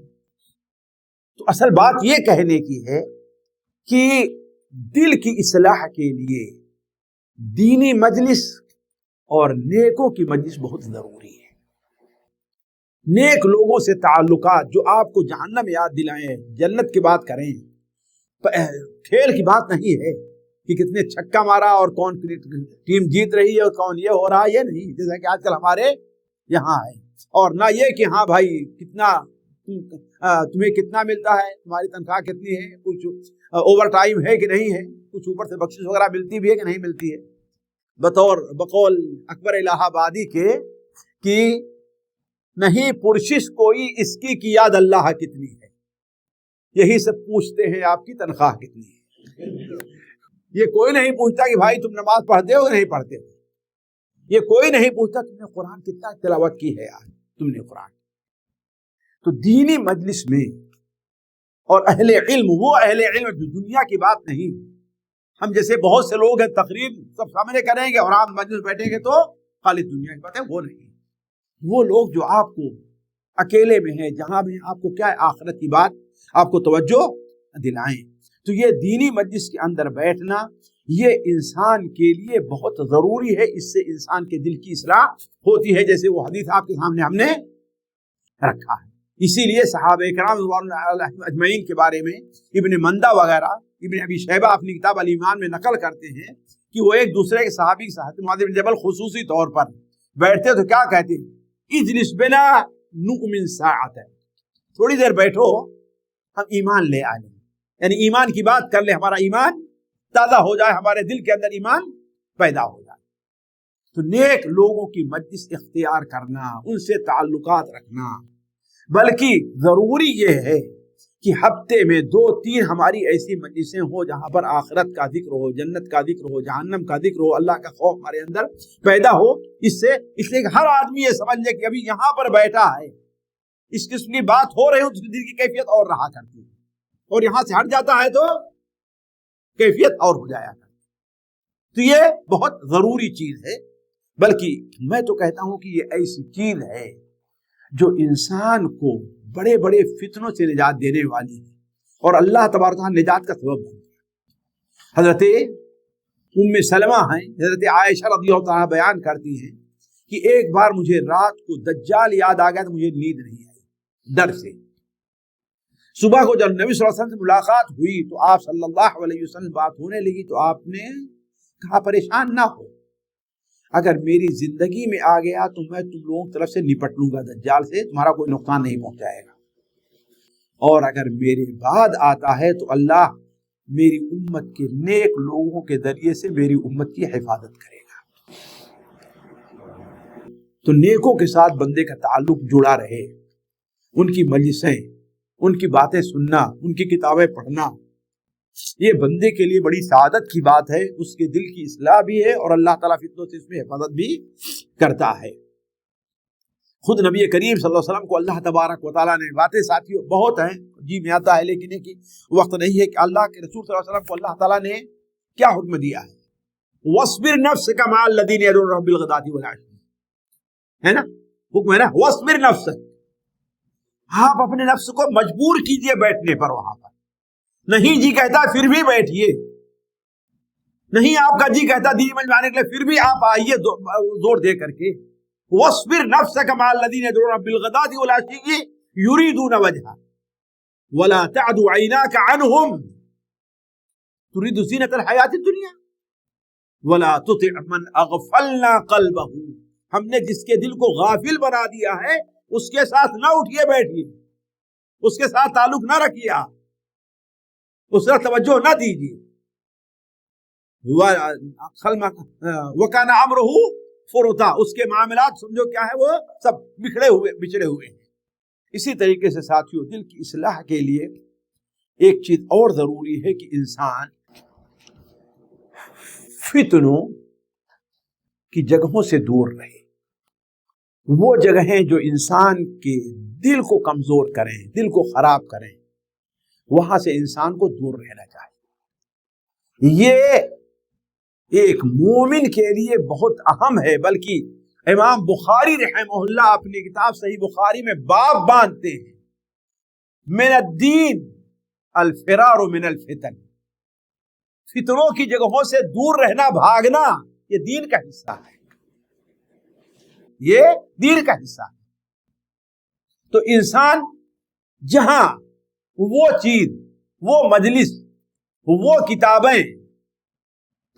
تو اصل بات یہ کہنے کی ہے کہ دل کی اصلاح کے لیے دینی مجلس اور نیکوں کی مجلس بہت ضروری ہے. نیک لوگوں سے تعلقات جو آپ کو جہنم یاد دلائیں, جنت کی بات کریں. کھیل کی بات نہیں ہے کہ کتنے چھکا مارا اور کون ٹیم جیت رہی ہے اور کون یہ ہو رہا ہے, یہ نہیں جیسا کہ آج کل ہمارے یہاں ہے. اور نہ یہ کہ ہاں بھائی کتنا تمہیں کتنا ملتا ہے, تمہاری تنخواہ کتنی ہے, کچھ اوور ٹائم ہے کہ نہیں ہے, کچھ اوپر سے بخشش وغیرہ ملتی بھی ہے کہ نہیں ملتی ہے. بقول اکبر الہ آبادی کے کہ نہیں پرشش کوئی اس کی یاد اللہ کتنی ہے, یہی سب پوچھتے ہیں آپ کی تنخواہ کتنی ہے. یہ کوئی نہیں پوچھتا کہ بھائی تم نماز پڑھتے ہو کہ نہیں پڑھتے ہو, یہ کوئی نہیں پوچھتا تم نے قرآن کتنا تلاوت کی ہے آج تم نے قرآن. تو دینی مجلس میں اور اہل علم, وہ اہل علم جو دنیا کی بات نہیں, ہم جیسے بہت سے لوگ ہیں تقریر سب سامنے کریں گے اور آپ مجلس بیٹھیں گے تو خالی دنیا کی بات ہے, وہ نہیں. وہ لوگ جو آپ کو اکیلے میں ہیں, جہاں بھی آپ کو کیا ہے آخرت کی بات آپ کو توجہ دلائیں. تو یہ دینی مجلس کے اندر بیٹھنا یہ انسان کے لیے بہت ضروری ہے. اس سے انسان کے دل کی اصلاح ہوتی ہے, جیسے وہ حدیث آپ کے سامنے ہم نے رکھا ہے. اسی لیے صحابہ کرام رضوان اللہ اجمعین کے بارے میں ابن مندہ وغیرہ, ابن ابی شیبہ اپنی کتاب الایمان میں نقل کرتے ہیں کہ وہ ایک دوسرے کے صحابی حضرت معاذ بن جبل خصوصی طور پر بیٹھتے تو کیا کہتے ہیں, اجلس بنا نؤمن ساعۃ, تھوڑی دیر بیٹھو ہم ایمان لے آئیں, یعنی ایمان کی بات کر لیں, ہمارا ایمان تازہ ہو جائے, ہمارے دل کے اندر ایمان پیدا ہو جائے. تو نیک لوگوں کی مجلس اختیار کرنا, ان سے تعلقات رکھنا, بلکہ ضروری یہ ہے کہ ہفتے میں 2-3 ہماری ایسی مجلسیں ہوں جہاں پر آخرت کا ذکر ہو، جنت کا ذکر ہو، جہنم کا ذکر ہو، اللہ کا خوف ہمارے اندر پیدا ہو، اس لیے کہ ہر آدمی یہ سمجھ لے کہ ابھی یہاں پر بیٹھا ہے، اس قسم کی بات ہو رہی ہو تو دل کی کیفیت اور رہا کرتی ہے، اور یہاں سے ہٹ جاتا ہے تو کیفیت اور ہو جایا کرتی ہے۔ تو یہ بہت ضروری چیز ہے، بلکہ میں تو کہتا ہوں کہ یہ ایسی چیز ہے جو انسان کو بڑے بڑے فتنوں سے نجات دینے والی ہے، اور اللہ تبارک و تعالیٰ نجات کا سبب ہے۔ حضرت ام سلمہ ہیں، حضرت عائشہ رضی اللہ تعالیٰ بیان کرتی ہیں کہ ایک بار مجھے رات کو دجال یاد آ گیا تو مجھے نیند نہیں آئی ڈر سے۔ صبح کو جب نبی صلی اللہ علیہ وسلم سے ملاقات ہوئی تو آپ صلی اللہ علیہ وسلم بات ہونے لگی تو آپ نے کہا پریشان نہ ہو، اگر میری زندگی میں آ گیا تو میں تم لوگوں کی طرف سے نپٹ لوں گا دجال سے، تمہارا کوئی نقصان نہیں پہنچائے گا، اور اگر میرے بعد آتا ہے تو اللہ میری امت کے نیک لوگوں کے ذریعے سے میری امت کی حفاظت کرے گا۔ تو نیکوں کے ساتھ بندے کا تعلق جڑا رہے، ان کی مجلسیں، ان کی باتیں سننا، ان کی کتابیں پڑھنا، یہ بندے کے لیے بڑی سعادت کی بات ہے، اس کے دل کی اصلاح بھی ہے اور اللہ تعالیٰ فتنوں سے اس میں حفاظت بھی کرتا ہے۔ خود نبی کریم صلی اللہ علیہ وسلم کو اللہ تبارک و تعالیٰ نے باتیں ساتھیوں بہت ہیں جی میں آتا ہے لیکن ایک وقت نہیں ہے کہ اللہ کے رسول صلی اللہ علیہ وسلم کو اللہ تعالیٰ نے کیا حکم دیا ہے، وَاصْبِرْ نَفْسَكَ مَعَ الَّذِينَ يَدْعُونَ رَبَّهُم بِالْغَدَاةِ وَالْعَشِيِّ، ہے نا حکم ہے نا، وَاصْبِرْ نَفْسَكَ، آپ اپنے نفس کو مجبور کیجئے بیٹھنے پر، وہاں پر نہیں جی کہتا پھر بھی بیٹھیے، نہیں آپ کا جی کہتا دین میں جانے کے لیے پھر بھی آپ آئیے زور دے کر کے۔ وَاصْبِرْ نَفْسَكَ مَعَ الَّذِينَ يَدْعُونَ رَبَّهُم بِالْغَدَاةِ وَالْعَشِيِّ يُرِيدُونَ وَجْهَهُ وَلَا تَعْدُ عَيْنَاكَ عَنْهُمْ تُرِيدُ زِينَةَ الْحَيَاةِ الدُّنْيَا وَلَا تُطِعْ مَنْ أَغْفَلْنَا قَلْبَهُ، ہم نے جس کے دل کو غافل بنا دیا ہے اس کے ساتھ نہ اٹھیے بیٹھیے، اس کے ساتھ تعلق نہ رکھیے، اس پر توجہ نہ دیجیے۔ وَكَانَ أَمْرُهُ فُرُطًا، اس کے معاملات سمجھو کیا ہے، وہ سب بچڑے ہوئے ہیں۔ اسی طریقے سے ساتھیوں دل کی اصلاح کے لیے ایک چیز اور ضروری ہے کہ انسان فتنوں کی جگہوں سے دور رہے، وہ جگہیں جو انسان کے دل کو کمزور کریں، دل کو خراب کریں، وہاں سے انسان کو دور رہنا چاہیے۔ یہ ایک مومن کے لیے بہت اہم ہے، بلکہ امام بخاری رحمہ اللہ اپنی کتاب صحیح بخاری میں باب باندھتے ہیں، من الدین الفرار من الفتن، فتنوں کی جگہوں سے دور رہنا، بھاگنا، یہ دین کا حصہ ہے، یہ دین کا حصہ ہے۔ تو انسان جہاں وہ چیز، وہ مجلس، وہ کتابیں،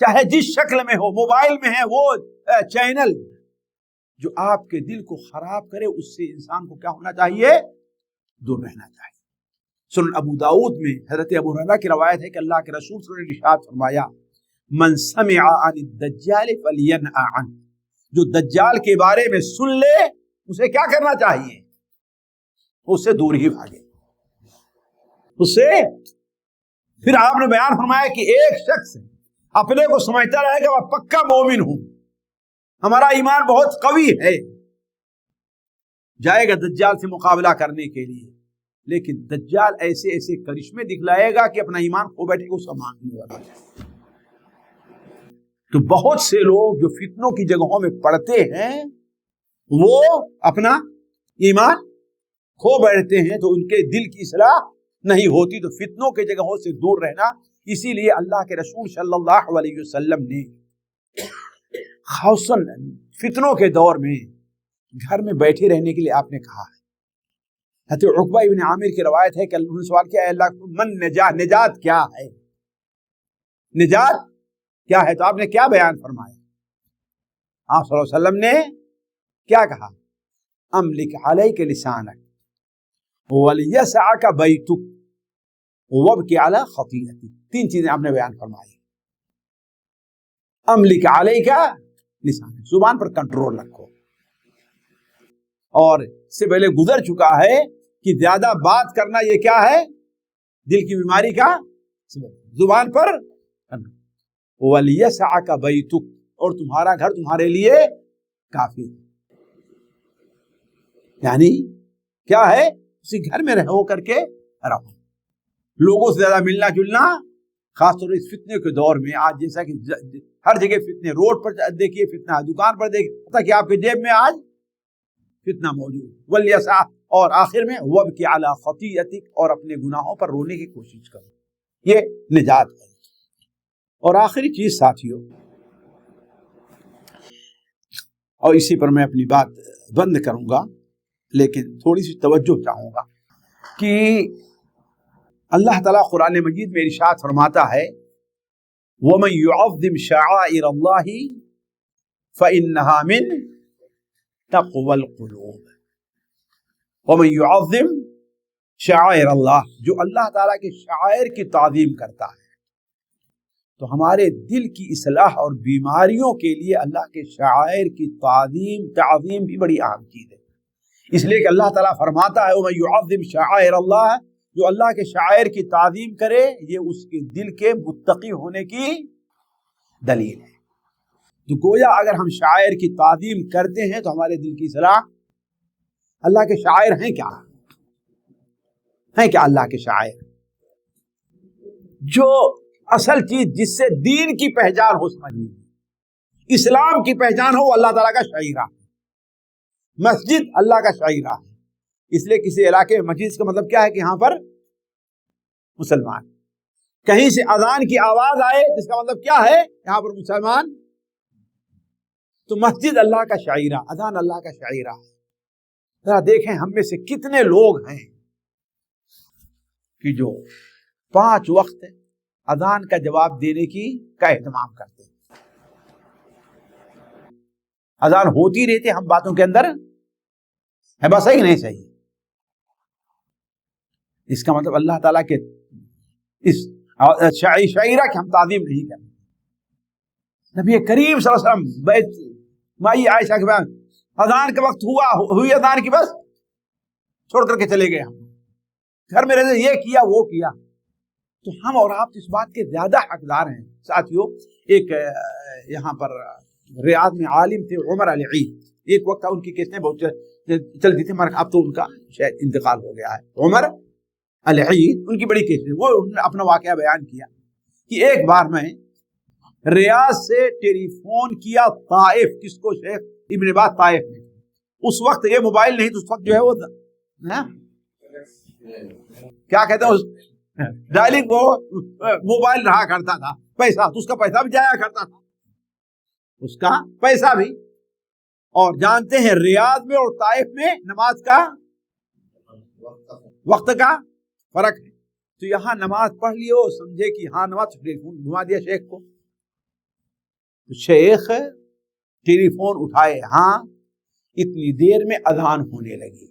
چاہے جس شکل میں ہو، موبائل میں ہے وہ چینل، جو آپ کے دل کو خراب کرے، اس سے انسان کو کیا ہونا چاہیے، دور رہنا چاہیے۔ سنن ابو داؤد میں حضرت ابو ہریرہ کی روایت ہے کہ اللہ کے رسول صلی اللہ علیہ وسلم نے ارشاد فرمایا، من سمع عن الدجال فلینأ عنہ، جو دجال کے بارے میں سن لے اسے کیا کرنا چاہیے، اس سے دور ہی بھاگے، اس سے۔ پھر آپ نے بیان فرمایا کہ ایک شخص اپنے کو سمجھتا رہے کہ میں پکا مومن ہوں، ہمارا ایمان بہت قوی ہے، جائے گا دجال سے مقابلہ کرنے کے لیے، لیکن دجال ایسے ایسے کرشمے دکھلائے گا کہ اپنا ایمان کھو بیٹھے گا، اس کا ماننے والا ہے۔ تو بہت سے لوگ جو فتنوں کی جگہوں میں پڑتے ہیں وہ اپنا ایمان کھو بیٹھتے ہیں، تو ان کے دل کی اصلاح نہیں ہوتی۔ تو فتنوں کے جگہوں سے دور رہنا، اسی لیے اللہ کے رسول صلی اللہ علیہ وسلم نے خاصاً فتنوں کے دور میں گھر میں بیٹھے رہنے کے لیے آپ نے کہا ہے۔ حضرت عقبہ ابن عامر کی روایت ہے کہ اللہ نے سوال کیا ہے، اللہ من نجات کیا ہے، نجات کیا ہے؟ تو آپ نے کیا بیان فرمایا؟ آپ صلی اللہ علیہ وسلم نے کیا کہا؟ املک علیک لسانک ولیسعک بیتک وابکی علی خطیئتک، 3 چیزیں آپ نے بیان فرمائی۔ املک علیک لسانک، زبان پر کنٹرول رکھو، اور اس سے پہلے گزر چکا ہے کہ زیادہ بات کرنا یہ کیا ہے؟ دل کی بیماری کا زبان پر وَلْيَسْعَكَ بَيْتُكَ، اور تمہارا گھر تمہارے لیے کافی ہے. یعنی کیا ہے؟ اسی گھر میں رہو کر کے رہو. لوگوں سے زیادہ ملنا جلنا، خاص طور پر اس فتنے کے دور میں آج، جیسا کہ ہر جگہ فتنے، روڈ پر دیکھیے فتنہ، دکان پر دیکھیے کہ آپ کے جیب میں آج فتنہ موجود. وَلْيَسْعَ، اور آخر میں وَابْكِ عَلَىٰ خَطِيئَتِكَ، اور اپنے گناہوں پر رونے کی کوشش کرو. یہ نجات ہے. اور آخری چیز ساتھیوں، اور اسی پر میں اپنی بات بند کروں گا، لیکن تھوڑی سی توجہ چاہوں گا کہ اللہ تعالیٰ قرآن مجید میں ارشاد فرماتا ہے وَمَن يُعَظِّمْ شَعَائِرَ اللَّهِ فَإِنَّهَا مِن تَقْوَى الْقُلُوبِ. وَمَن يُعَظِّمْ شَعَائِرَ اللَّهِ، جو اللہ تعالیٰ کے شعائر کی تعظیم کرتا ہے. تو ہمارے دل کی اصلاح اور بیماریوں کے لیے اللہ کے شعائر کی تعظیم بھی بڑی اہم چیز ہے. اس لیے کہ اللہ تعالیٰ فرماتا ہے وَمَن يُعَظِّمْ شَعَائِرَ اللَّهِ، جو اللہ کے شاعر کی تعظیم کرے یہ اس کے دل کے متقی ہونے کی دلیل ہے. تو گویا اگر ہم شاعر کی تعظیم کرتے ہیں تو ہمارے دل کی اصلاح. اللہ کے شاعر ہیں کیا؟ اللہ کے شاعر جو اصل چیز جس سے دین کی پہچان ہو، سمجھیے اسلام کی پہچان ہو، وہ اللہ تعالیٰ کا شاعرہ. مسجد اللہ کا شاعرہ ہے. اس لیے کسی علاقے میں مسجد کا مطلب کیا ہے کہ یہاں پر مسلمان. کہیں سے اذان کی آواز آئے جس کا مطلب کیا ہے؟ یہاں پر مسلمان. تو مسجد اللہ کا شاعرہ، اذان اللہ کا شاعرہ ہے. ذرا دیکھیں ہم میں سے کتنے لوگ ہیں کہ جو 5 وقت اذان کا جواب دینے کا اہتمام کرتے ہیں. اذان ہوتی رہتی ہم باتوں کے اندر ہے، بس صحیح نہیں صحیح. اس کا مطلب اللہ تعالیٰ کے اس شاعرہ کی ہم تعظیم نہیں کرتے. نبی کریم صلی اللہ علیہ وسلم بیت مائی عائشہ کے بعد اذان کا وقت ہوئی اذان کی، بس چھوڑ کر کے چلے گئے. ہم گھر میں رہتے یہ کیا وہ کیا. تو ہم اور آپ اس بات کے زیادہ حقدار ہیں. ساتھیوں، ایک یہاں پر ریاض میں عالم تھے عمر العید. ایک وقت ان کی کیسیں بہت چلتی تھی، مگر اب تو ان کا شاید انتقال ہو گیا ہے. عمر العید ان کی بڑی کیسیں، وہ انہوں نے اپنا واقعہ بیان کیا کہ ایک بار میں ریاض سے ٹیلی فون کیا طائف. کس کو؟ شیخ ابن باز طائف میں. اس وقت یہ موبائل نہیں، تو اس وقت جو ہے وہ کیا کہتے ہیں ڈائلنگ، وہ موبائل رہا کرتا تھا. پیسہ تو اس کا پیسہ بھی جایا کرتا تھا، اس کا پیسہ بھی. اور جانتے ہیں ریاض میں اور طائف میں نماز کا وقت کا فرق ہے. تو یہاں نماز پڑھ لیو، سمجھے کہ ہاں نماز، ٹیلی فون گھما دیا شیخ کو. تو شیخ ٹیلی فون اٹھائے، ہاں اتنی دیر میں اذان ہونے لگی.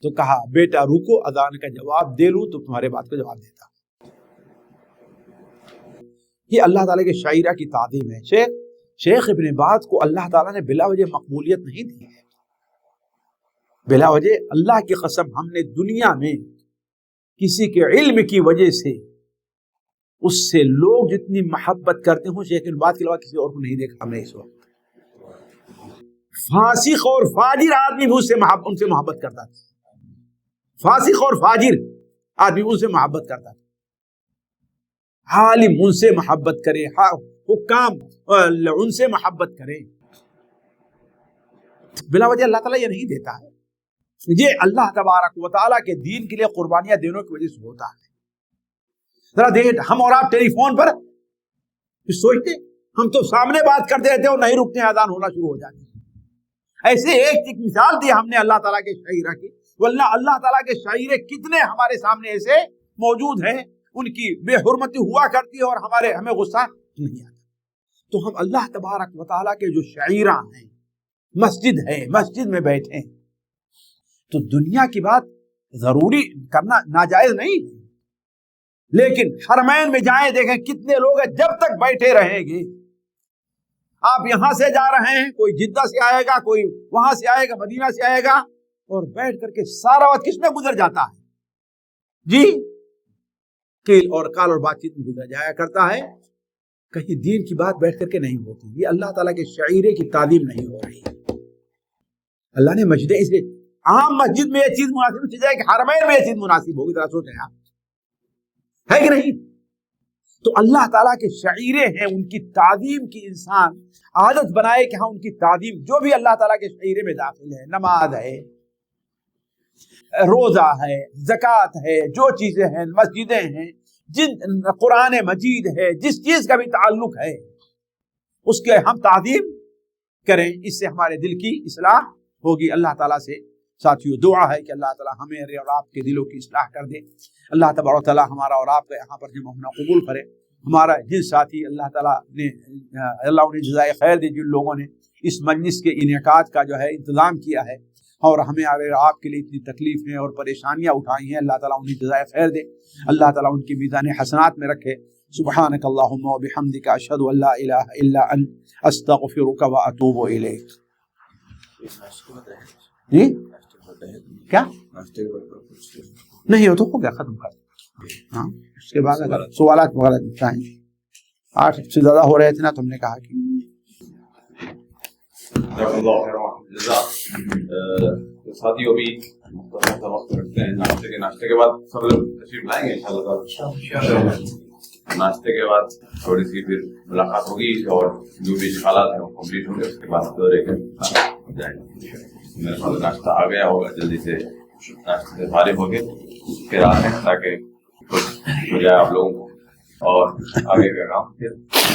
تو کہا بیٹا رکو، اذان کا جواب دے لوں تو تمہارے بات کا جواب دیتا. یہ اللہ تعالیٰ کے شاعرہ کی تعظیم ہے. شیخ ابن باز کو اللہ تعالیٰ نے بلا وجہ مقبولیت نہیں دی ہے. بلا وجہ اللہ کی قسم ہم نے دنیا میں کسی کے علم کی وجہ سے اس سے لوگ جتنی محبت کرتے ہوں شیخ ابن باز کے علاوہ کسی اور کو نہیں دیکھا ہم نے اس وقت. فاسق اور فاجر آدمی بھی ان سے محبت کرتا تھا. فاسق اور فاجر آدمی ان سے محبت کرتا تھا. عالم ان سے محبت کرے، حکام ان سے محبت کرے. بلا وجہ اللہ تعالیٰ یہ نہیں دیتا ہے. یہ اللہ تبارک و تعالیٰ کے دین کے لیے قربانیاں دینے کی وجہ سے ہوتا ہے. ذرا دیکھ، ہم اور آپ ٹیلی فون پر سوچتے ہم تو سامنے بات کرتے رہتے اور نہیں رکتے، اذان ہونا شروع ہو جاتی. ایسے ایک مثال دی ہم نے اللہ تعالیٰ کے شاعرہ کی. واللہ اللہ تعالیٰ کے شاعر کتنے ہمارے سامنے ایسے موجود ہیں، ان کی بے حرمتی ہوا کرتی ہے اور ہمیں غصہ نہیں آتا. تو ہم اللہ تبارک و تعالیٰ کے جو شاعرہ ہیں، مسجد ہے، مسجد میں بیٹھے ہیں، تو دنیا کی بات ضروری کرنا ناجائز نہیں ہے، لیکن حرمین میں جائیں دیکھیں کتنے لوگ ہیں جب تک بیٹھے رہیں گے. آپ یہاں سے جا رہے ہیں، کوئی جدہ سے آئے گا، کوئی وہاں سے آئے گا، مدینہ سے آئے گا، اور بیٹھ کر کے سارا وقت کس میں گزر جاتا ہے؟ جی قیل اور قال اور بات چیت میں گزر جایا کرتا ہے، کہیں دین کی بات بیٹھ کر کے نہیں ہوتی. یہ اللہ تعالیٰ کے شعیرے کی تعلیم نہیں ہو رہی. اللہ نے مسجد اس لیے عام مسجد میں یہ چیز مناسب چیز ہے کہ حرمین میں یہ چیز مناسب ہوگی. ذرا سوچیں آپ، ہے کہ نہیں؟ تو اللہ تعالیٰ کے شعیرے ہیں، ان کی تعظیم کی انسان عادت بنائے کہ ہاں ان کی تعظیم جو بھی اللہ تعالیٰ کے شعیرے میں داخل ہے، نماز ہے، روزہ ہے، زکوٰۃ ہے، جو چیزیں ہیں، مسجدیں ہیں، جن قرآن مجید ہے، جس چیز کا بھی تعلق ہے اس کے ہم تعظیم کریں. اس سے ہمارے دل کی اصلاح ہوگی. اللہ تعالیٰ سے ساتھیو دعا ہے کہ اللہ تعالیٰ ہمیں اور آپ کے دلوں کی اصلاح کر دے. اللہ تبارک و تعالیٰ ہمارا اور آپ کا یہاں پر جمع ہونا قبول کرے. ہمارا جن ساتھی اللہ تعالیٰ نے اللہ انہیں جزائے خیر دے، جن لوگوں نے اس مجلس کے انعقاد کا جو ہے انتظام کیا ہے اور ہمیں اور آپ کے لیے اتنی تکلیفیں اور پریشانیاں اٹھائی ہیں، اللہ تعالیٰ انہیں جزائے خیر دے. اللہ تعالیٰ ان کی میزان حسنات میں رکھے. سبحانک اللہم و بحمدک اشہد ان لا الہ الا انت استغفرک و اتوب الیک. جی کیا نہیں ہو تو ہو گیا، ختم کر. ہاں اس کے بعد اگر سوالات وغیرہ چاہیں، 8 سے زیادہ ہو رہے تھے نا، تم نے کہا کہ ساتھیوں بھی مختصر وقت رکھتے ہیں. ناشتے کے بعد سب لوگ تشریف لائیں گے انشاءاللہ. ناشتے کے بعد تھوڑی سی پھر ملاقات ہوگی اور جو بھی اشکالات ہیں وہ کمپلیٹ ہوں گے. اس کے بعد دورے کے جائیں گے. میرے پاس ناشتہ آ گیا ہوگا، جلدی سے ناشتے سے فارغ ہو کے پھر آتے ہیں تاکہ کچھ ہو جائے آپ لوگوں کو اور آگے کا کام پھر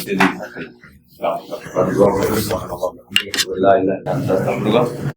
جلدی سے